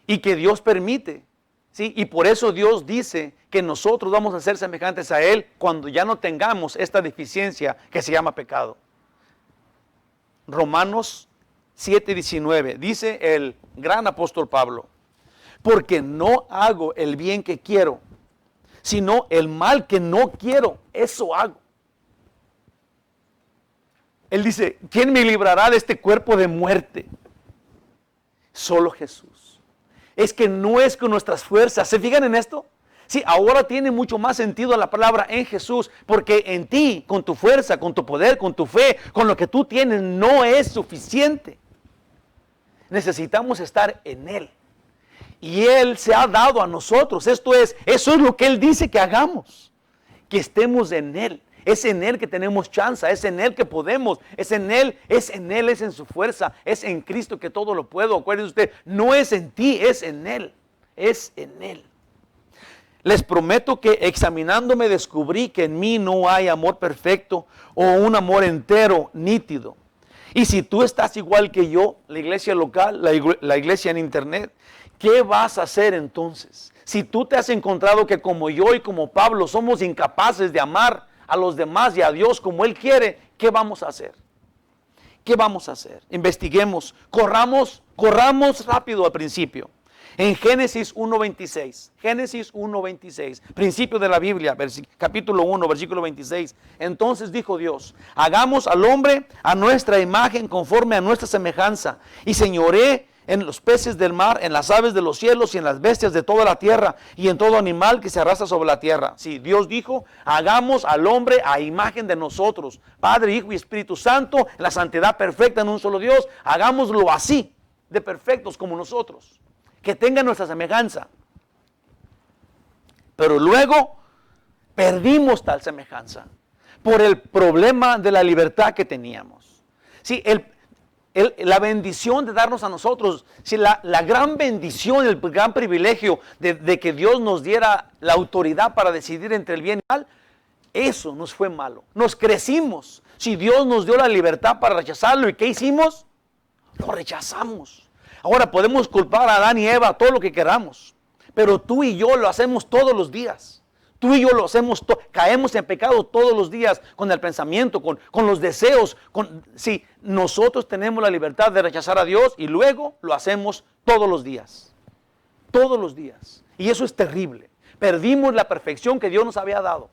Dios permite ¿sí? Y por eso Dios dice que nosotros vamos a ser semejantes a Él cuando ya no tengamos esta deficiencia que se llama pecado. Romanos 7:19, dice el gran apóstol Pablo, porque no hago el bien que quiero, sino el mal que no quiero, eso hago. Él dice, ¿quién me librará de este cuerpo de muerte? Solo Jesús. Es que no es con nuestras fuerzas. ¿Se fijan en esto? Sí, ahora tiene mucho más sentido la palabra en Jesús, porque en ti, con tu fuerza, con tu poder, con tu fe, con lo que tú tienes, no es suficiente. Necesitamos estar en Él. Y Él se ha dado a nosotros. Eso es lo que Él dice que hagamos. Que estemos en Él. Es en Él que tenemos chance, es en Él que podemos, es en Él, es en su fuerza, es en Cristo que todo lo puedo. Acuérdense usted, no es en ti, es en Él, es en Él. Les prometo que examinándome descubrí que en mí no hay amor perfecto o un amor entero, nítido. Y si tú estás igual que yo, la iglesia local, la iglesia en internet, ¿qué vas a hacer entonces? Si tú te has encontrado que como yo y como Pablo somos incapaces de amar a los demás y a Dios como Él quiere, ¿qué vamos a hacer? ¿Qué vamos a hacer? Investiguemos, corramos rápido al principio. En Génesis 1:26, principio de la Biblia, capítulo 1, versículo 26. Entonces dijo Dios, hagamos al hombre a nuestra imagen conforme a nuestra semejanza y señoree en los peces del mar, en las aves de los cielos y en las bestias de toda la tierra y en todo animal que se arrastra sobre la tierra. Sí, Dios dijo, hagamos al hombre a imagen de nosotros, Padre, Hijo y Espíritu Santo, en la santidad perfecta en un solo Dios, hagámoslo así, de perfectos como nosotros, que tengan nuestra semejanza. Pero luego perdimos tal semejanza por el problema de la libertad que teníamos. Sí, la bendición de darnos a nosotros, si la gran bendición, el gran privilegio de que Dios nos diera la autoridad para decidir entre el bien y el mal, eso nos fue malo. Nos crecimos. Si Dios nos dio la libertad para rechazarlo, ¿y qué hicimos? Lo rechazamos. Ahora podemos culpar a Adán y Eva todo lo que queramos, pero tú y yo lo hacemos todos los días. Tú y yo lo hacemos, caemos en pecado todos los días con el pensamiento, con los deseos. Sí, nosotros tenemos la libertad de rechazar a Dios y luego lo hacemos todos los días. Todos los días. Y eso es terrible. Perdimos la perfección que Dios nos había dado.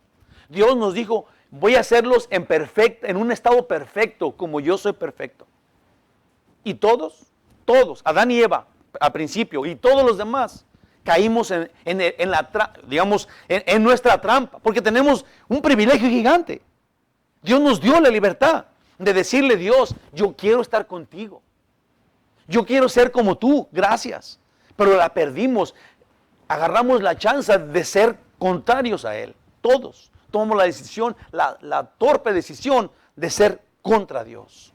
Dios nos dijo, voy a hacerlos en un estado perfecto, como yo soy perfecto. Y todos, Adán y Eva al principio y todos los demás, caímos en nuestra trampa, porque tenemos un privilegio gigante. Dios nos dio la libertad de decirle, Dios, yo quiero estar contigo. Yo quiero ser como tú, gracias. Pero la perdimos, agarramos la chance de ser contrarios a Él. Todos tomamos la decisión, la torpe decisión de ser contra Dios.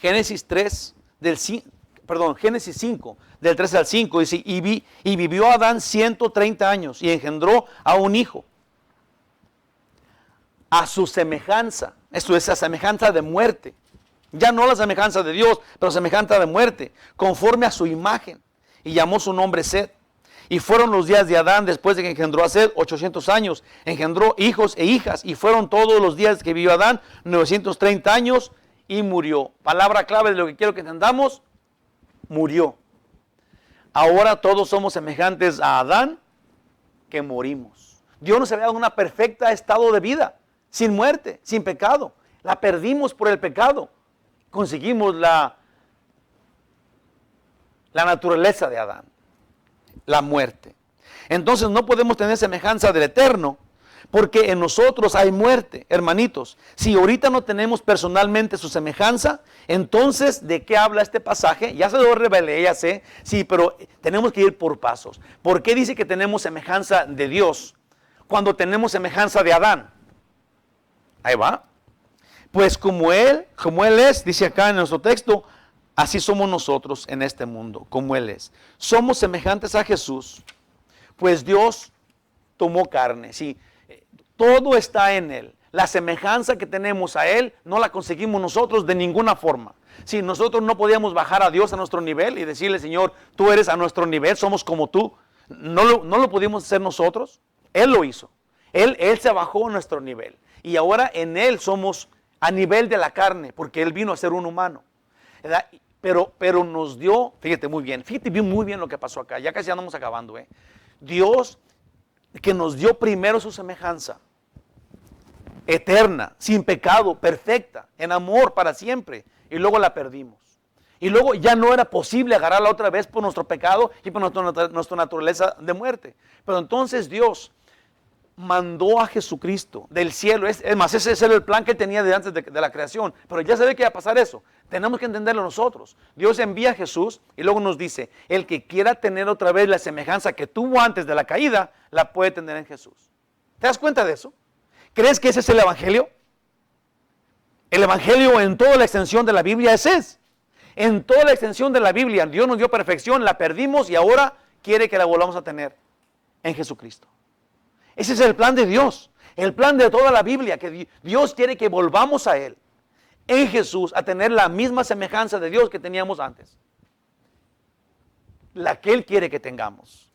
Génesis 5, del 3 al 5, dice, y vivió Adán 130 años y engendró a un hijo, a su semejanza, esto es, a semejanza de muerte, ya no la semejanza de Dios, pero semejanza de muerte, conforme a su imagen, y llamó su nombre Set. Y fueron los días de Adán después de que engendró a Set 800 años, engendró hijos e hijas, y fueron todos los días que vivió Adán 930 años, y murió. Palabra clave de lo que quiero que entendamos, murió. Ahora todos somos semejantes a Adán, que morimos. Dios nos había dado una perfecta estado de vida, sin muerte, sin pecado. La perdimos por el pecado. Conseguimos la naturaleza de Adán, la muerte. Entonces no podemos tener semejanza del Eterno, porque en nosotros hay muerte, hermanitos. Si ahorita no tenemos personalmente su semejanza, entonces, ¿de qué habla este pasaje? Ya se lo revelé, ya sé, sí, pero tenemos que ir por pasos. ¿Por qué dice que tenemos semejanza de Dios cuando tenemos semejanza de Adán? Ahí va. Pues como Él es, dice acá en nuestro texto, así somos nosotros en este mundo, como Él es. Somos semejantes a Jesús, pues Dios tomó carne, sí. Todo está en Él. La semejanza que tenemos a Él no la conseguimos nosotros de ninguna forma. Si nosotros no podíamos bajar a Dios a nuestro nivel y decirle, Señor, tú eres a nuestro nivel, somos como tú, no lo pudimos hacer nosotros. Él lo hizo. Él se bajó a nuestro nivel. Y ahora en Él somos a nivel de la carne, porque Él vino a ser un humano, ¿verdad? Pero nos dio, fíjate muy bien lo que pasó acá, ya casi andamos acabando. Dios que nos dio primero su semejanza, eterna, sin pecado, perfecta, en amor para siempre, y luego la perdimos. Y luego ya no era posible agarrarla otra vez por nuestro pecado y por nuestra naturaleza de muerte. Pero entonces Dios mandó a Jesucristo del cielo. Es más, ese era el plan que tenía de antes de la creación. Pero ya sabe que iba a pasar eso. Tenemos que entenderlo nosotros. Dios envía a Jesús y luego nos dice, el que quiera tener otra vez la semejanza que tuvo antes de la caída, la puede tener en Jesús. ¿Te das cuenta de eso? ¿Crees que ese es el Evangelio? El Evangelio en toda la extensión de la Biblia es. En toda la extensión de la Biblia, Dios nos dio perfección, la perdimos y ahora quiere que la volvamos a tener en Jesucristo. Ese es el plan de Dios, el plan de toda la Biblia, que Dios quiere que volvamos a Él, en Jesús, a tener la misma semejanza de Dios que teníamos antes. La que Él quiere que tengamos.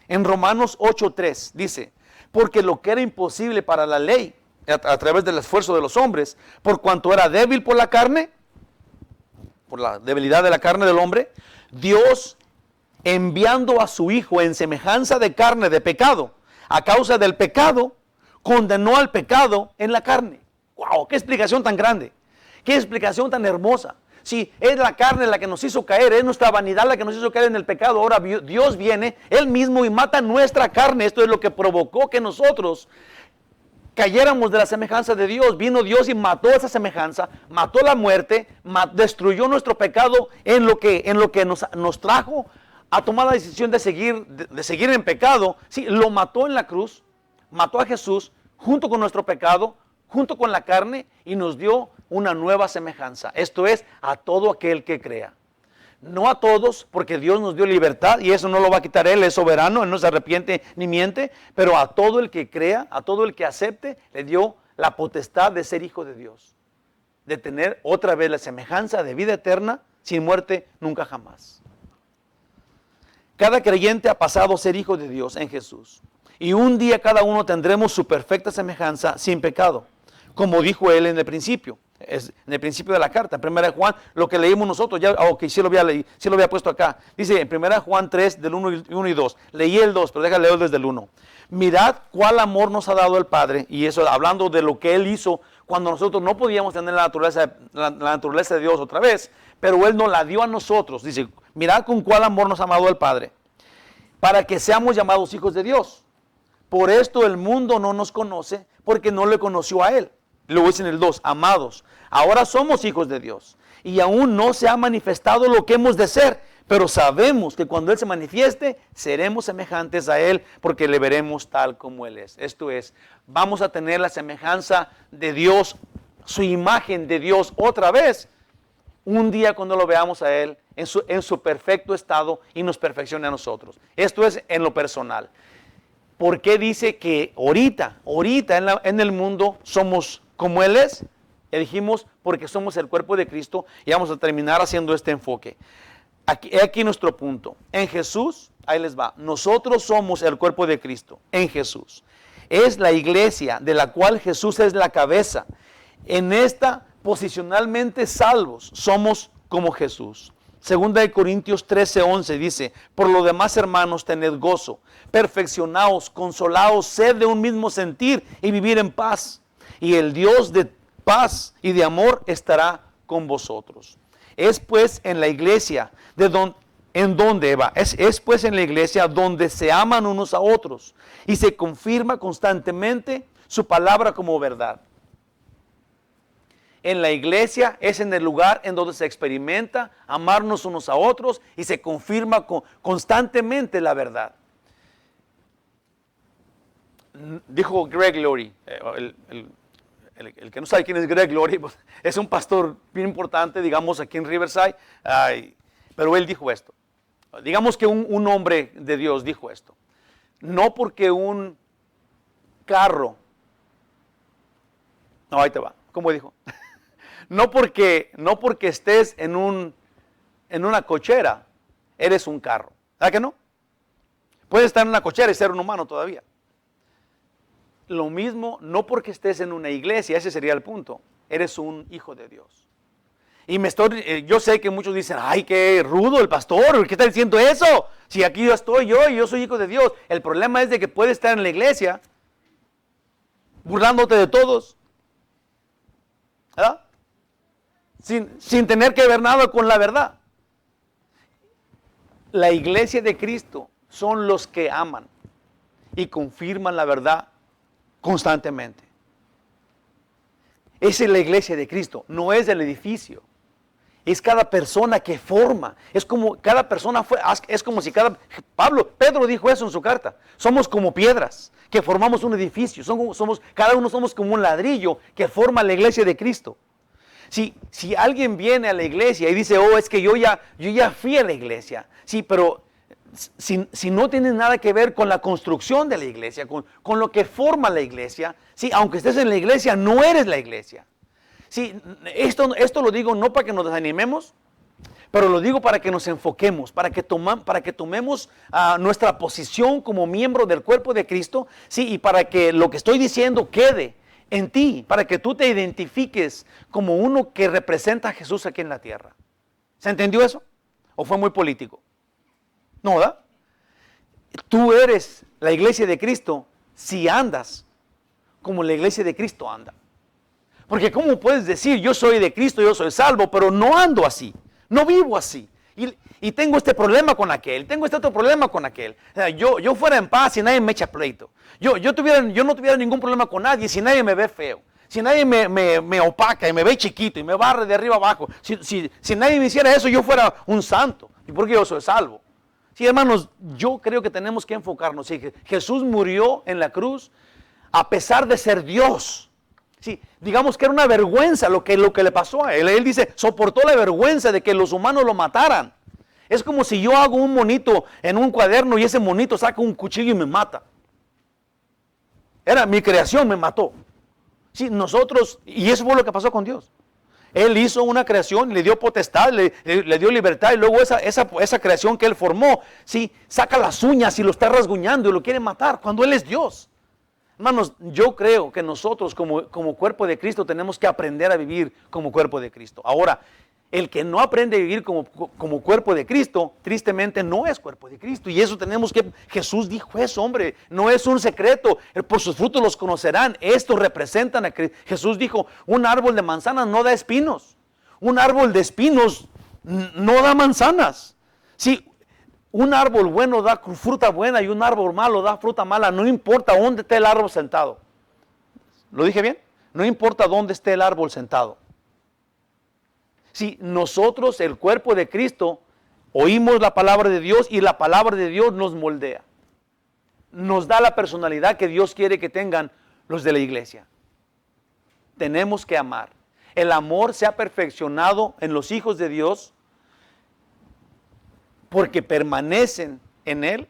En Romanos 8:3 dice, porque lo que era imposible para la ley, a través del esfuerzo de los hombres, por cuanto era débil por la carne, por la debilidad de la carne del hombre, Dios, enviando a su Hijo en semejanza de carne de pecado, a causa del pecado, condenó al pecado en la carne. ¡Wow! ¡Qué explicación tan grande! ¡Qué explicación tan hermosa! Si es la carne la que nos hizo caer, es nuestra vanidad la que nos hizo caer en el pecado, ahora Dios viene, Él mismo, y mata nuestra carne. Esto es lo que provocó que nosotros cayéramos de la semejanza de Dios. Vino Dios y mató esa semejanza, mató la muerte, destruyó nuestro pecado en lo que nos trajo a tomar la decisión de seguir en pecado. Sí, lo mató en la cruz, mató a Jesús junto con nuestro pecado, junto con la carne, y nos dio una nueva semejanza. Esto es, a todo aquel que crea. No a todos, porque Dios nos dio libertad y eso no lo va a quitar Él, es soberano, Él no se arrepiente ni miente, pero a todo el que crea, a todo el que acepte, le dio la potestad de ser hijo de Dios, de tener otra vez la semejanza de vida eterna, sin muerte, nunca jamás. Cada creyente ha pasado a ser hijo de Dios en Jesús, y un día cada uno tendremos su perfecta semejanza sin pecado, como dijo Él en el principio. Es en el principio de la carta, en 1 Juan, lo que leímos nosotros, ya, sí lo había puesto acá. Dice en 1 Juan 3, del 1 y 2. Leí el 2, pero déjame leer desde el 1. Mirad cuál amor nos ha dado el Padre, y eso hablando de lo que Él hizo cuando nosotros no podíamos tener la naturaleza de Dios otra vez, pero Él nos la dio a nosotros. Dice, mirad con cuál amor nos ha amado el Padre, para que seamos llamados hijos de Dios. Por esto el mundo no nos conoce, porque no le conoció a Él. Luego dice en el 2, amados, ahora somos hijos de Dios y aún no se ha manifestado lo que hemos de ser, pero sabemos que cuando Él se manifieste, seremos semejantes a Él porque le veremos tal como Él es. Esto es, vamos a tener la semejanza de Dios, su imagen de Dios otra vez, un día cuando lo veamos a Él en su perfecto estado y nos perfeccione a nosotros. Esto es en lo personal. ¿Por qué dice que ahorita en el mundo somos como Él es? Ya dijimos, porque somos el cuerpo de Cristo, y vamos a terminar haciendo este enfoque. Aquí nuestro punto. En Jesús, ahí les va. Nosotros somos el cuerpo de Cristo, en Jesús. Es la iglesia de la cual Jesús es la cabeza. En esta, posicionalmente salvos, somos como Jesús. Segunda de Corintios 13:11 dice, por lo demás, hermanos, tened gozo, perfeccionaos, consolaos, sed de un mismo sentir y vivir en paz. Y el Dios de paz y de amor estará con vosotros. Es pues en la iglesia es pues en la iglesia donde se aman unos a otros y se confirma constantemente su palabra como verdad. En la iglesia es en el lugar en donde se experimenta amarnos unos a otros y se confirma constantemente la verdad. Dijo Greg Laurie, el que no sabe quién es Greg Laurie, pues, es un pastor bien importante, digamos, aquí en Riverside, pero él dijo esto. Digamos que un hombre de Dios dijo esto. No porque un carro No, ahí te va. ¿Cómo dijo? No porque estés en una cochera, eres un carro. ¿Verdad que no? Puedes estar en una cochera y ser un humano todavía. Lo mismo, no porque estés en una iglesia, ese sería el punto. Eres un hijo de Dios. Y yo sé que muchos dicen, ay, qué rudo el pastor, ¿qué está diciendo eso? Si aquí yo estoy y yo soy hijo de Dios. El problema es de que puedes estar en la iglesia burlándote de todos, ¿verdad? Sin tener que ver nada con la verdad. La iglesia de Cristo son los que aman y confirman la verdad constantemente. Esa es la iglesia de Cristo, no es el edificio. Es cada persona que forma. Es como cada persona es como si Pedro dijo eso en su carta. Somos como piedras que formamos un edificio. Cada uno somos como un ladrillo que forma la iglesia de Cristo. Si alguien viene a la iglesia y dice, oh, es que yo ya fui a la iglesia. Sí, pero si no tienes nada que ver con la construcción de la iglesia, con lo que forma la iglesia, sí, aunque estés en la iglesia, no eres la iglesia. Sí, esto lo digo no para que nos desanimemos, pero lo digo para que nos enfoquemos, para que tomemos nuestra posición como miembro del cuerpo de Cristo, sí, y para que lo que estoy diciendo quede en ti, para que tú te identifiques como uno que representa a Jesús aquí en la tierra. ¿Se entendió eso? ¿O fue muy político? No, ¿verdad? Tú eres la iglesia de Cristo si andas como la iglesia de Cristo anda. Porque ¿cómo puedes decir yo soy de Cristo, yo soy salvo, pero no ando así, no vivo así? Y tengo este problema con aquel, tengo este otro problema con aquel. O sea, yo fuera en paz si nadie me echa pleito. Yo no tuviera ningún problema con nadie si nadie me ve feo. Si nadie me opaca y me ve chiquito y me barre de arriba abajo. Si nadie me hiciera eso, yo fuera un santo. ¿Y por qué yo soy salvo? Sí, hermanos, yo creo que tenemos que enfocarnos. Sí, Jesús murió en la cruz a pesar de ser Dios. Sí, digamos que era una vergüenza lo que le pasó a él. Él dice, soportó la vergüenza de que los humanos lo mataran. Es como si yo hago un monito en un cuaderno y ese monito saca un cuchillo y me mata. Era mi creación, me mató. Sí, y eso fue lo que pasó con Dios. Él hizo una creación, le dio potestad, le dio libertad y luego esa creación que él formó, sí, saca las uñas y lo está rasguñando y lo quiere matar cuando él es Dios. Hermanos, yo creo que nosotros como cuerpo de Cristo tenemos que aprender a vivir como cuerpo de Cristo. Ahora, el que no aprende a vivir como cuerpo de Cristo, tristemente no es cuerpo de Cristo. Y eso Jesús dijo eso, hombre, no es un secreto. Por sus frutos los conocerán. Estos representan a Cristo. Jesús dijo, un árbol de manzanas no da espinos. Un árbol de espinos no da manzanas. Sí, un árbol bueno da fruta buena y un árbol malo da fruta mala. No importa dónde esté el árbol sentado. ¿Lo dije bien? No importa dónde esté el árbol sentado. Si nosotros, el cuerpo de Cristo, oímos la palabra de Dios y la palabra de Dios nos moldea. Nos da la personalidad que Dios quiere que tengan los de la iglesia. Tenemos que amar. El amor se ha perfeccionado en los hijos de Dios porque permanecen en Él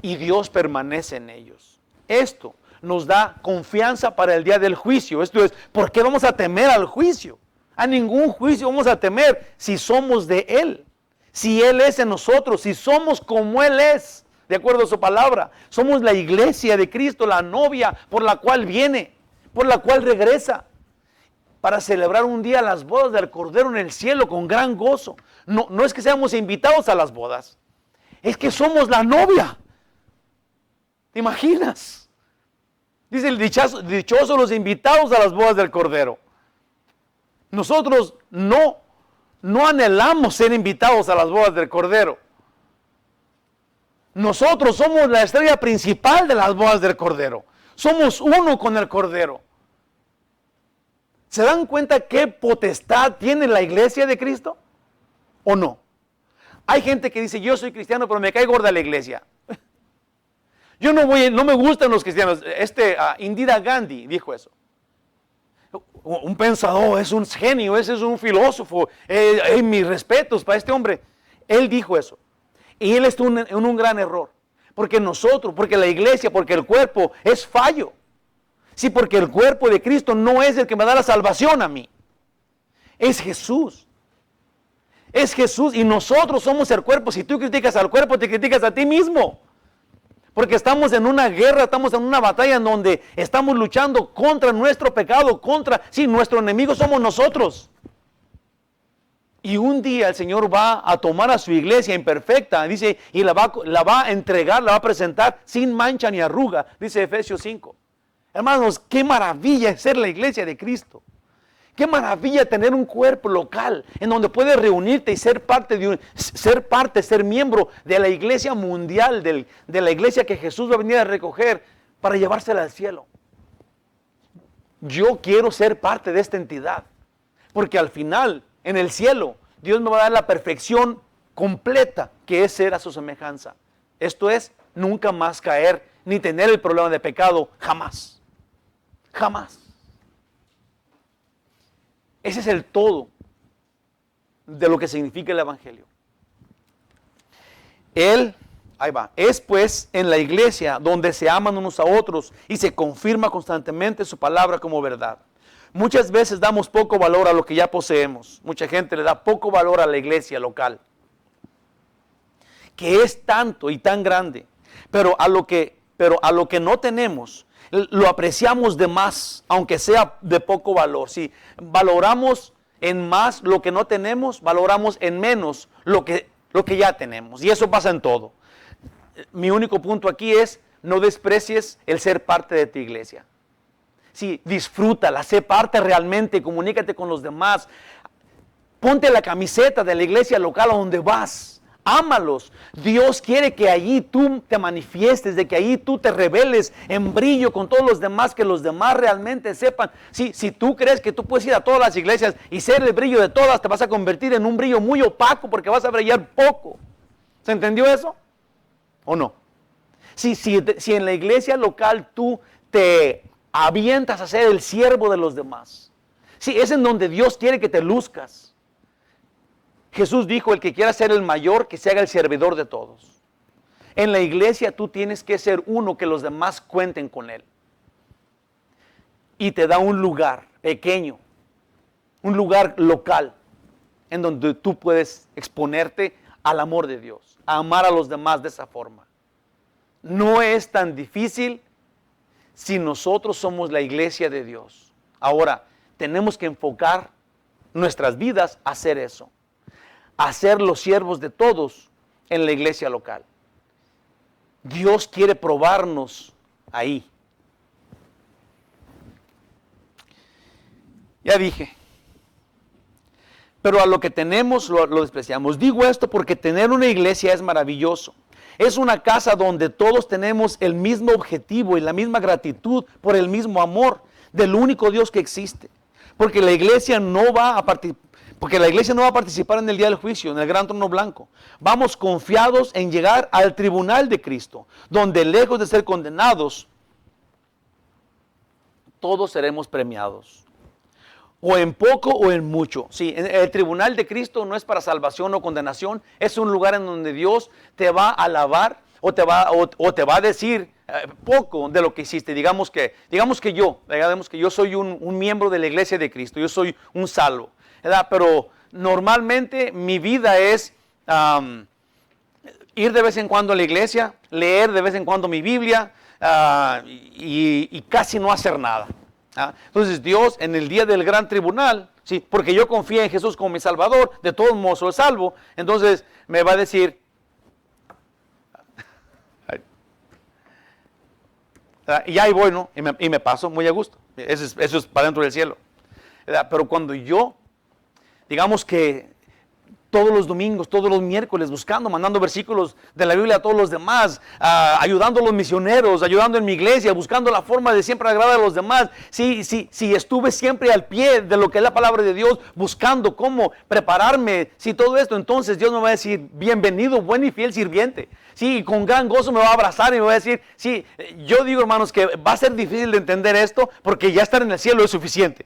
y Dios permanece en ellos. Esto nos da confianza para el día del juicio. Esto es, ¿por qué vamos a temer al juicio? A ningún juicio vamos a temer si somos de Él. Si Él es en nosotros, si somos como Él es, de acuerdo a su palabra. Somos la iglesia de Cristo, la novia por la cual viene, por la cual regresa, para celebrar un día las bodas del Cordero en el cielo con gran gozo. No es que seamos invitados a las bodas, es que somos la novia. ¿Te imaginas? Dice el dichosos los invitados a las bodas del Cordero. Nosotros no anhelamos ser invitados a las bodas del Cordero. Nosotros somos la estrella principal de las bodas del Cordero. Somos uno con el Cordero. ¿Se dan cuenta qué potestad tiene la iglesia de Cristo? ¿O no? Hay gente que dice, yo soy cristiano, pero me cae gorda la iglesia. No me gustan los cristianos. Indira Gandhi dijo eso. Un pensador, es un genio, ese es un filósofo. Mis respetos para este hombre. Él dijo eso. Y él está en un gran error. Porque la iglesia, porque el cuerpo es fallo. Sí, porque el cuerpo de Cristo no es el que me da la salvación a mí. Es Jesús. Es Jesús y nosotros somos el cuerpo. Si tú criticas al cuerpo, te criticas a ti mismo. Porque estamos en una guerra, estamos en una batalla en donde estamos luchando contra nuestro pecado, sí, nuestro enemigo somos nosotros. Y un día el Señor va a tomar a su iglesia imperfecta, dice, y la va a entregar, la va a presentar sin mancha ni arruga, dice Efesios 5. Hermanos, qué maravilla es ser la iglesia de Cristo. Qué maravilla tener un cuerpo local en donde puedes reunirte y ser ser miembro de la iglesia mundial, de la iglesia que Jesús va a venir a recoger para llevársela al cielo. Yo quiero ser parte de esta entidad, porque al final, en el cielo, Dios me va a dar la perfección completa que es ser a su semejanza. Esto es, nunca más caer, ni tener el problema de pecado, jamás. Jamás. Ese es el todo de lo que significa el Evangelio. Es pues en la iglesia donde se aman unos a otros y se confirma constantemente su palabra como verdad. Muchas veces damos poco valor a lo que ya poseemos. Mucha gente le da poco valor a la iglesia local, que es tanto y tan grande, pero a lo que no tenemos, lo apreciamos de más, aunque sea de poco valor. Si valoramos en más lo que no tenemos, valoramos en menos lo que ya tenemos. Y eso pasa en todo. Mi único punto aquí es, no desprecies el ser parte de tu iglesia. Sí, disfrútala, sé parte realmente, comunícate con los demás. Ponte la camiseta de la iglesia local a donde vas. Ámalos. Dios quiere que allí tú te manifiestes, de que allí tú te reveles en brillo con todos los demás, que los demás realmente sepan. Si tú crees que tú puedes ir a todas las iglesias y ser el brillo de todas, te vas a convertir en un brillo muy opaco porque vas a brillar poco. ¿Se entendió eso? ¿O no? Si en la iglesia local tú te avientas a ser el siervo de los demás, es en donde Dios quiere que te luzcas. Jesús dijo, el que quiera ser el mayor, que se haga el servidor de todos. En la iglesia tú tienes que ser uno que los demás cuenten con él. Y te da un lugar pequeño, un lugar local, en donde tú puedes exponerte al amor de Dios, a amar a los demás de esa forma. No es tan difícil si nosotros somos la iglesia de Dios. Ahora, tenemos que enfocar nuestras vidas a hacer eso. A ser los siervos de todos en la iglesia local. Dios quiere probarnos ahí. Ya dije. Pero a lo que tenemos lo despreciamos. Digo esto porque tener una iglesia es maravilloso. Es una casa donde todos tenemos el mismo objetivo y la misma gratitud por el mismo amor del único Dios que existe. Porque la iglesia no va a participar en el día del juicio, en el gran trono blanco. Vamos confiados en llegar al tribunal de Cristo, donde lejos de ser condenados, todos seremos premiados. O en poco o en mucho. Sí, el tribunal de Cristo no es para salvación o condenación, es un lugar en donde Dios te va a alabar o te va a decir poco de lo que hiciste. Digamos que yo soy un miembro de la iglesia de Cristo, yo soy un salvo. ¿Verdad? Pero normalmente mi vida es ir de vez en cuando a la iglesia, leer de vez en cuando mi Biblia y casi no hacer nada. Entonces Dios en el día del gran tribunal, ¿sí? Porque yo confío en Jesús como mi Salvador, de todos modos soy salvo, entonces me va a decir, y ahí voy, ¿no? Y me paso muy a gusto. Eso es para dentro del cielo. ¿Verdad? Pero cuando yo, digamos que todos los domingos, todos los miércoles, mandando versículos de la Biblia a todos los demás, ayudando a los misioneros, ayudando en mi iglesia, buscando la forma de siempre agradar a los demás. Sí, estuve siempre al pie de lo que es la palabra de Dios, buscando cómo prepararme, todo esto, entonces Dios me va a decir, bienvenido, buen y fiel sirviente. Sí, con gran gozo me va a abrazar y me va a decir, yo digo, hermanos, que va a ser difícil de entender esto, porque ya estar en el cielo es suficiente.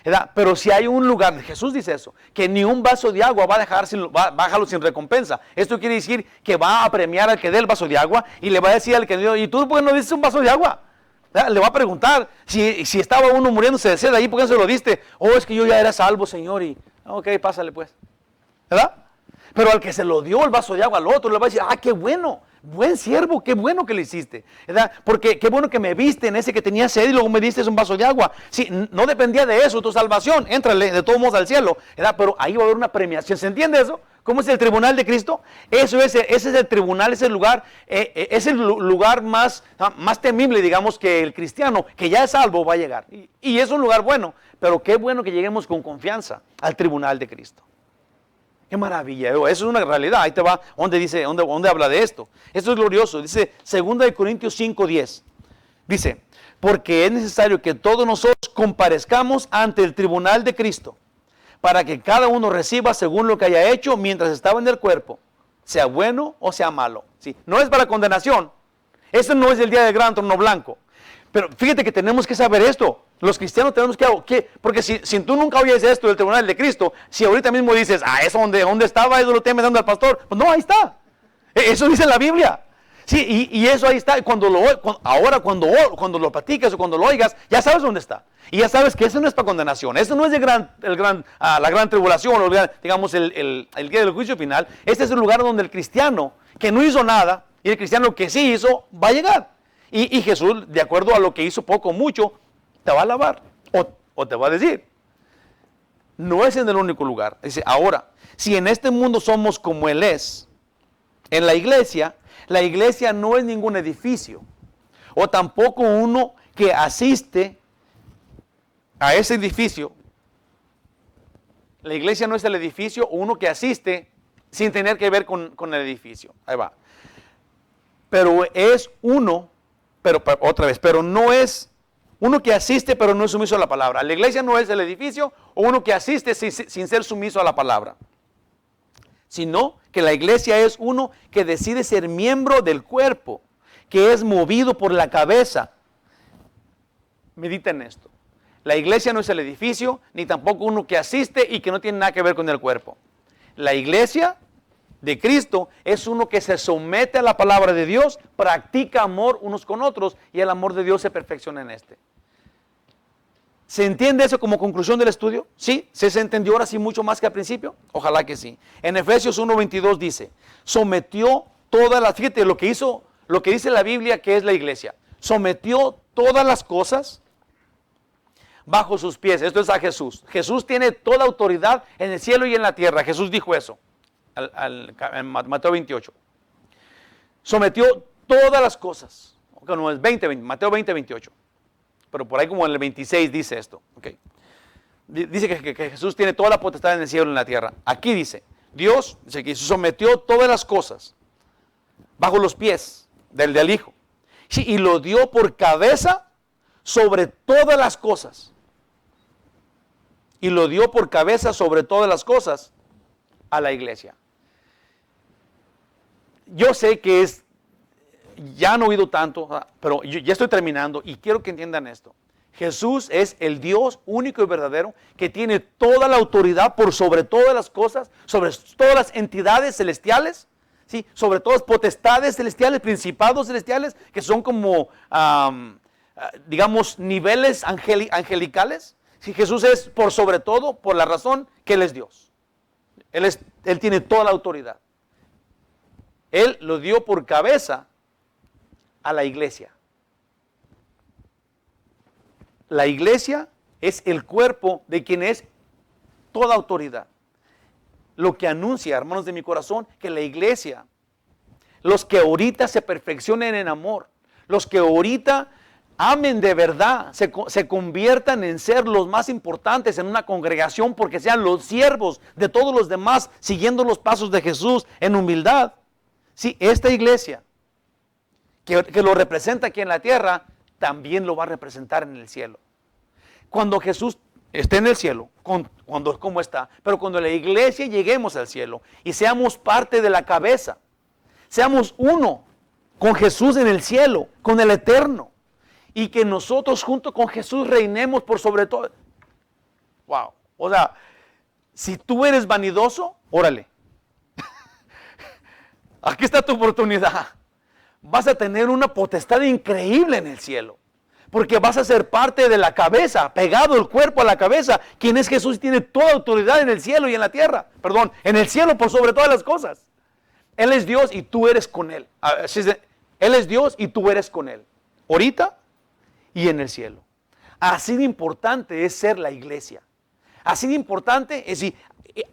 ¿Verdad? Pero si hay un lugar, Jesús dice eso, que ni un vaso de agua va a dejarlo sin recompensa. Esto quiere decir que va a premiar al que dé el vaso de agua y le va a decir al que dio, ¿y tú por qué no dices un vaso de agua? Le va a preguntar si estaba uno muriéndose de sed ahí, ¿por qué no se lo diste? Oh, es que yo ya era salvo, Señor, y ok, pásale pues. ¿Verdad? Pero al que se lo dio el vaso de agua al otro, le va a decir, qué bueno, buen siervo, qué bueno que le hiciste. ¿Verdad? Porque qué bueno que me viste en ese que tenía sed y luego me diste un vaso de agua. Sí, no dependía de eso, tu salvación, éntrale de todos modos al cielo. ¿Verdad? Pero ahí va a haber una premiación, ¿se entiende eso? ¿Cómo es el tribunal de Cristo? Ese es el tribunal, es el lugar más temible, digamos, que el cristiano, que ya es salvo, va a llegar. Y es un lugar bueno, pero qué bueno que lleguemos con confianza al tribunal de Cristo. Qué maravilla, eso es una realidad. Ahí te va, ¿dónde habla de esto? Esto es glorioso. Dice 2 Corintios 5:10. Dice, porque es necesario que todos nosotros comparezcamos ante el tribunal de Cristo, para que cada uno reciba según lo que haya hecho mientras estaba en el cuerpo, sea bueno o sea malo. ¿Sí? No es para condenación. Eso no es el día del gran trono blanco. Pero fíjate que tenemos que saber esto. Los cristianos tenemos que, porque si tú nunca oyes esto del tribunal de Cristo, si ahorita mismo dices, eso ¿dónde estaba? Eso lo estoy dando al pastor. Pues no, ahí está. Eso dice la Biblia. Sí, y eso ahí está. Cuando lo platicas o cuando lo oigas, ya sabes dónde está. Y ya sabes que eso no es para condenación. Eso no es la gran tribulación, o digamos el día del juicio final. Este es el lugar donde el cristiano que no hizo nada y el cristiano que sí hizo va a llegar. Y Jesús, de acuerdo a lo que hizo poco o mucho, te va a alabar o te va a decir. No es en el único lugar. Dice, ahora, si en este mundo somos como Él es, en la iglesia no es ningún edificio, o tampoco uno que asiste a ese edificio. La iglesia no es el edificio, o uno que asiste sin tener que ver con el edificio. Ahí va. Pero es uno, pero no es uno que asiste pero no es sumiso a la palabra. La iglesia no es el edificio o uno que asiste sin ser sumiso a la palabra, sino que la iglesia es uno que decide ser miembro del cuerpo, que es movido por la cabeza. Medita en esto. La iglesia no es el edificio, ni tampoco uno que asiste y que no tiene nada que ver con el cuerpo. La iglesia de Cristo es uno que se somete a la palabra de Dios, practica amor unos con otros y el amor de Dios se perfecciona en este. ¿Se entiende eso como conclusión del estudio? ¿Sí? ¿Se entendió ahora sí mucho más que al principio? Ojalá que sí. En Efesios 1:22 dice, sometió todas las, fíjate lo que dice la Biblia que es la iglesia, sometió todas las cosas bajo sus pies. Esto es a Jesús. Jesús tiene toda autoridad en el cielo y en la tierra. Jesús dijo eso en Mateo 28. Sometió todas las cosas. No es Mateo 20:28. Pero por ahí como en el 26 dice esto. Okay. Dice que Jesús tiene toda la potestad en el cielo y en la tierra. Aquí dice, Dios dice que sometió todas las cosas bajo los pies del Hijo. Sí, y lo dio por cabeza sobre todas las cosas. Y lo dio por cabeza sobre todas las cosas a la iglesia. Yo sé que ya han oído tanto, pero yo ya estoy terminando y quiero que entiendan esto. Jesús es el Dios único y verdadero que tiene toda la autoridad por sobre todas las cosas, sobre todas las entidades celestiales, ¿sí? Sobre todas las potestades celestiales, principados celestiales, que son como, digamos, niveles angelicales. ¿Sí? Jesús es por sobre todo, por la razón que Él es Dios. Él tiene toda la autoridad. Él lo dio por cabeza a la iglesia. La iglesia es el cuerpo de quien es toda autoridad. Lo que anuncia, hermanos de mi corazón, que la iglesia, los que ahorita se perfeccionen en amor, los que ahorita amen de verdad, se conviertan en ser los más importantes en una congregación porque sean los siervos de todos los demás, siguiendo los pasos de Jesús en humildad. Sí, esta iglesia que lo representa aquí en la tierra, también lo va a representar en el cielo. Cuando Jesús esté en el cielo, como está, pero cuando la iglesia lleguemos al cielo y seamos parte de la cabeza, seamos uno con Jesús en el cielo, con el eterno, y que nosotros junto con Jesús reinemos por sobre todo. Wow, o sea, si tú eres vanidoso, órale. Aquí está tu oportunidad. Vas a tener una potestad increíble en el cielo. Porque vas a ser parte de la cabeza, pegado el cuerpo a la cabeza. ¿Quién es Jesús? Tiene toda autoridad en el cielo y en la tierra. Perdón, en el cielo por sobre todas las cosas. Él es Dios y tú eres con Él. Él es Dios y tú eres con Él. Ahorita y en el cielo. Así de importante es ser la iglesia. Así de importante es, y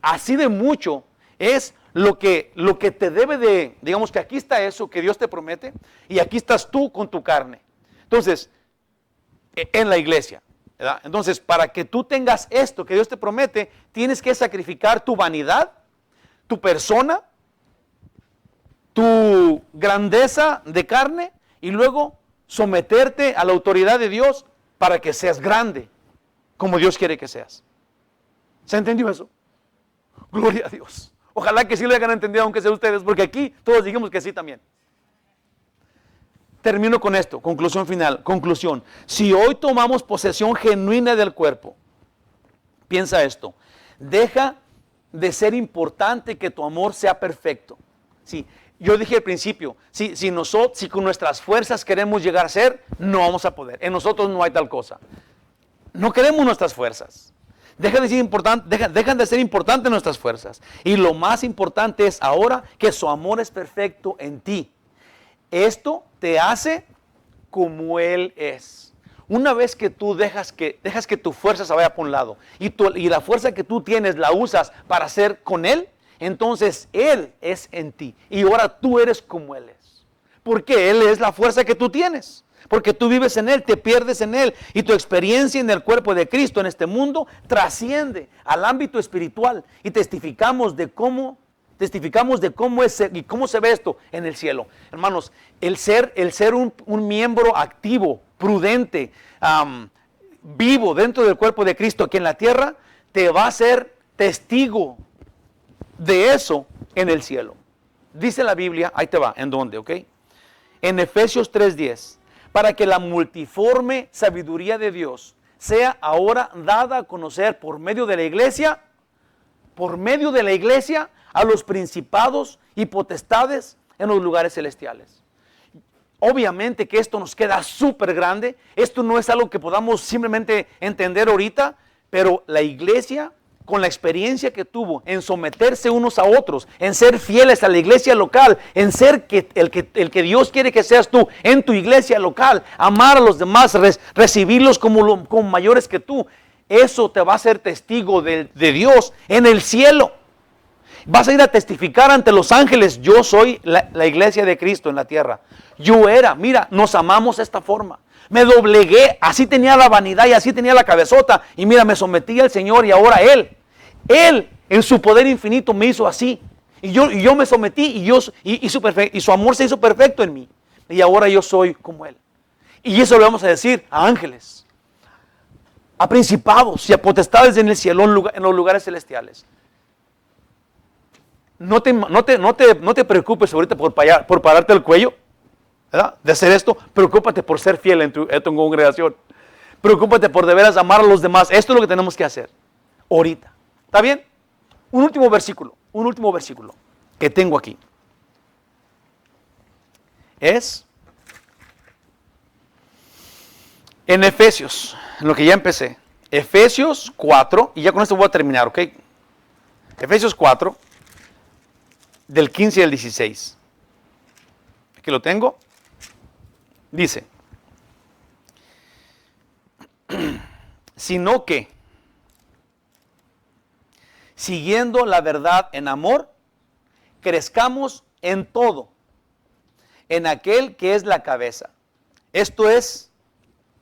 así de mucho es lo que te debe de, digamos que aquí está eso que Dios te promete y aquí estás tú con tu carne. Entonces, en la iglesia, ¿verdad? Entonces, para que tú tengas esto que Dios te promete, tienes que sacrificar tu vanidad, tu persona, tu grandeza de carne y luego someterte a la autoridad de Dios para que seas grande, como Dios quiere que seas. ¿Se entendió eso? Gloria a Dios. Ojalá que sí lo hayan entendido, aunque sea ustedes, porque aquí todos dijimos que sí también. Termino con esto, conclusión final. Conclusión. Si hoy tomamos posesión genuina del cuerpo, piensa esto, deja de ser importante que tu amor sea perfecto. Sí, yo dije al principio, si con nuestras fuerzas queremos llegar a ser, no vamos a poder. En nosotros no hay tal cosa. No queremos nuestras fuerzas. Dejan de ser importantes nuestras fuerzas. Y lo más importante es ahora que su amor es perfecto en ti. Esto te hace como Él es. Una vez que tú dejas que tu fuerza se vaya por un lado y la fuerza que tú tienes la usas para ser con Él, entonces Él es en ti y ahora tú eres como Él es. Porque Él es la fuerza que tú tienes. Porque tú vives en Él, te pierdes en Él y tu experiencia en el cuerpo de Cristo en este mundo trasciende al ámbito espiritual y testificamos de cómo es y cómo se ve esto en el cielo. Hermanos, el ser un miembro activo, prudente, vivo dentro del cuerpo de Cristo aquí en la tierra, te va a hacer testigo de eso en el cielo. Dice la Biblia, ahí te va, ¿en dónde? ¿Ok? En Efesios 3:10, para que la multiforme sabiduría de Dios sea ahora dada a conocer por medio de la iglesia, a los principados y potestades en los lugares celestiales. Obviamente que esto nos queda súper grande. Esto no es algo que podamos simplemente entender ahorita, pero la iglesia, con la experiencia que tuvo en someterse unos a otros, en ser fieles a la iglesia local, en ser el que Dios quiere que seas tú en tu iglesia local, amar a los demás, recibirlos como mayores que tú, eso te va a hacer testigo de Dios en el cielo. Vas a ir a testificar ante los ángeles, yo soy la iglesia de Cristo en la tierra. Mira, nos amamos de esta forma. Me doblegué, así tenía la vanidad y así tenía la cabezota. Y mira, me sometí al Señor y ahora Él en su poder infinito me hizo así. Y yo me sometí y su amor se hizo perfecto en mí. Y ahora yo soy como Él. Y eso le vamos a decir a ángeles, a principados y a potestades en el cielo, en los lugares celestiales. No te preocupes ahorita por pararte el cuello, ¿verdad? De hacer esto. Preocúpate por ser fiel en tu congregación. Preocúpate por de veras amar a los demás. Esto es lo que tenemos que hacer ahorita. ¿Está bien? Un último versículo que tengo aquí. Es en Efesios, en lo que ya empecé. Efesios 4, y ya con esto voy a terminar, ¿ok? Efesios 4. Del 15 al 16. Aquí lo tengo. Dice, sino que, siguiendo la verdad en amor, crezcamos en todo, en aquel que es la cabeza. Esto es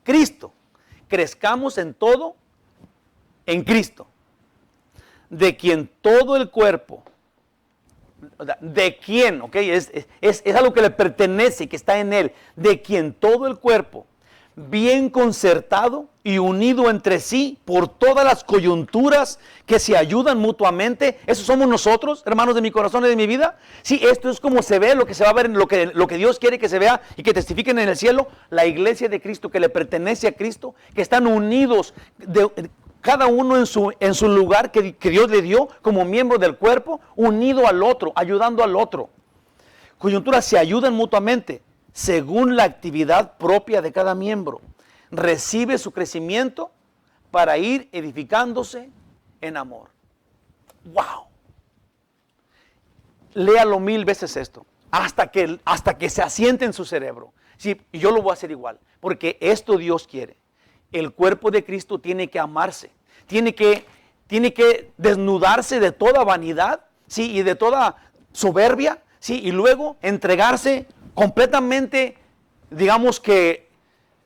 Cristo. Crezcamos en todo, en Cristo, de quien todo el cuerpo, de quien, ¿ok? Es algo que le pertenece, que está en Él, de quien todo el cuerpo, bien concertado y unido entre sí por todas las coyunturas que se ayudan mutuamente. Eso somos nosotros, hermanos de mi corazón y de mi vida. Sí, esto es como se ve, lo que se va a ver, lo que Dios quiere que se vea y que testifiquen en el cielo. La iglesia de Cristo que le pertenece a Cristo, que están unidos cada uno en su lugar que Dios le dio como miembro del cuerpo, unido al otro, ayudando al otro. Coyunturas se ayudan mutuamente según la actividad propia de cada miembro. recibe su crecimiento para ir edificándose en amor. ¡Wow! Léalo 1000 veces esto, hasta que se asiente en su cerebro. Sí, y yo lo voy a hacer igual, porque esto Dios quiere. El cuerpo de Cristo tiene que amarse, tiene que desnudarse de toda vanidad, sí, y de toda soberbia, sí, y luego entregarse completamente, digamos que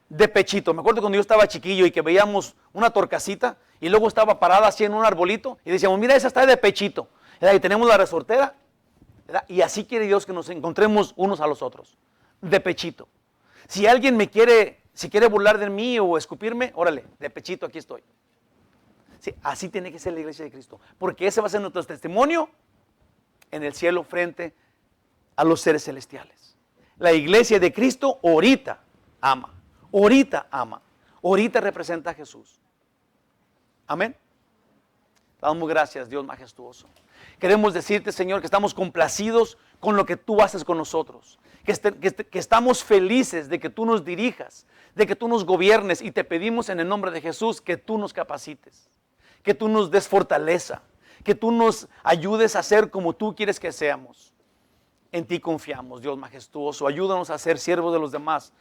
de pechito. Me acuerdo cuando yo estaba chiquillo y que veíamos una torcasita y luego estaba parada así en un arbolito y decíamos, mira, esa está de pechito, ¿verdad? Y tenemos la resortera, ¿verdad? Y así quiere Dios que nos encontremos unos a los otros, de pechito. Si alguien si quiere burlar de mí o escupirme, órale, de pechito aquí estoy. Sí, así tiene que ser la iglesia de Cristo, porque ese va a ser nuestro testimonio en el cielo frente a los seres celestiales. La iglesia de Cristo ahorita ama, ahorita representa a Jesús. Amén. Damos gracias, Dios majestuoso. Queremos decirte, Señor, que estamos complacidos con lo que tú haces con nosotros, que estamos felices de que tú nos dirijas, de que tú nos gobiernes, y te pedimos en el nombre de Jesús que tú nos capacites, que tú nos des fortaleza, que tú nos ayudes a ser como tú quieres que seamos. En ti confiamos, Dios majestuoso. Ayúdanos a ser siervos de los demás,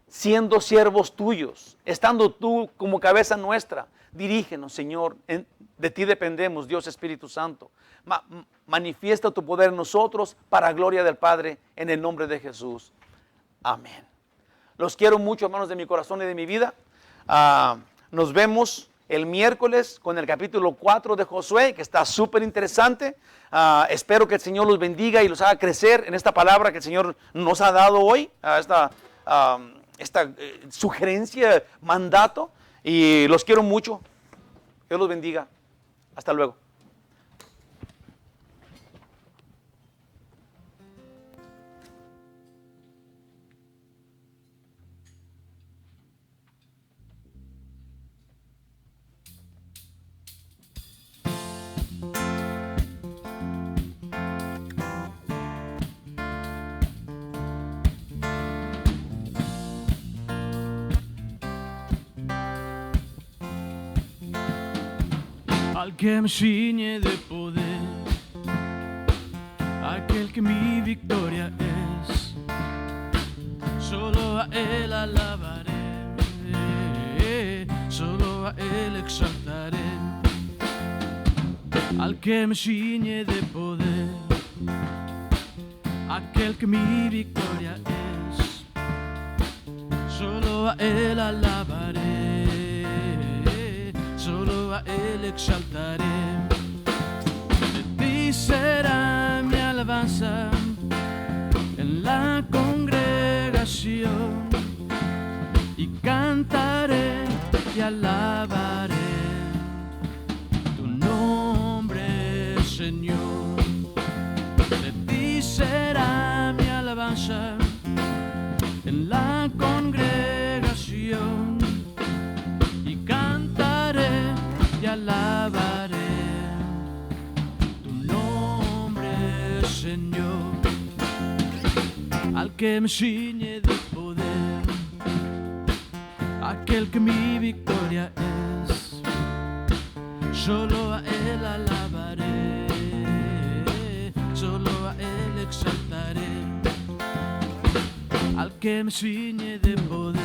siendo siervos tuyos, estando tú como cabeza nuestra. Dirígenos, Señor, de ti dependemos, Dios Espíritu Santo. Manifiesta tu poder en nosotros para gloria del Padre, en el nombre de Jesús. Amén. Los quiero mucho, hermanos de mi corazón y de mi vida. Nos vemos el miércoles con el capítulo 4 de Josué, que está súper interesante. Espero que el Señor los bendiga y los haga crecer en esta palabra que el Señor nos ha dado hoy, esta sugerencia, mandato. Y los quiero mucho. Dios los bendiga. Hasta luego. Al que me ciñe de poder, aquel que mi victoria es, solo a Él alabaré, solo a Él exaltaré. Al que me ciñe de poder, aquel que mi victoria es, solo a Él alabaré, solo a Él exaltaré. De ti será mi alabanza en la congregación, y cantaré y alabaré tu nombre, Señor. De ti será mi alabanza en la congregación, y cantaré y alabaré tu nombre, Señor. Al que me ciñe de poder, aquel que mi victoria es, solo a Él alabaré, solo a Él exaltaré. Al que me ciñe de poder,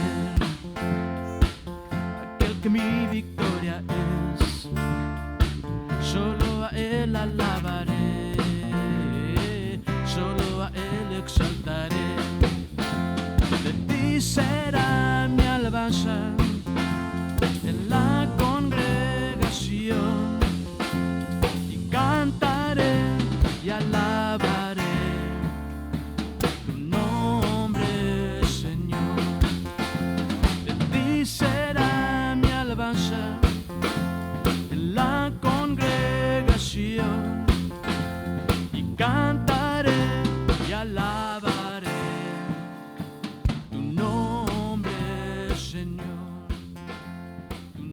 aquel que mi victoria es, solo a Él alabaré, solo a Él exaltaré. De ti será mi alabanza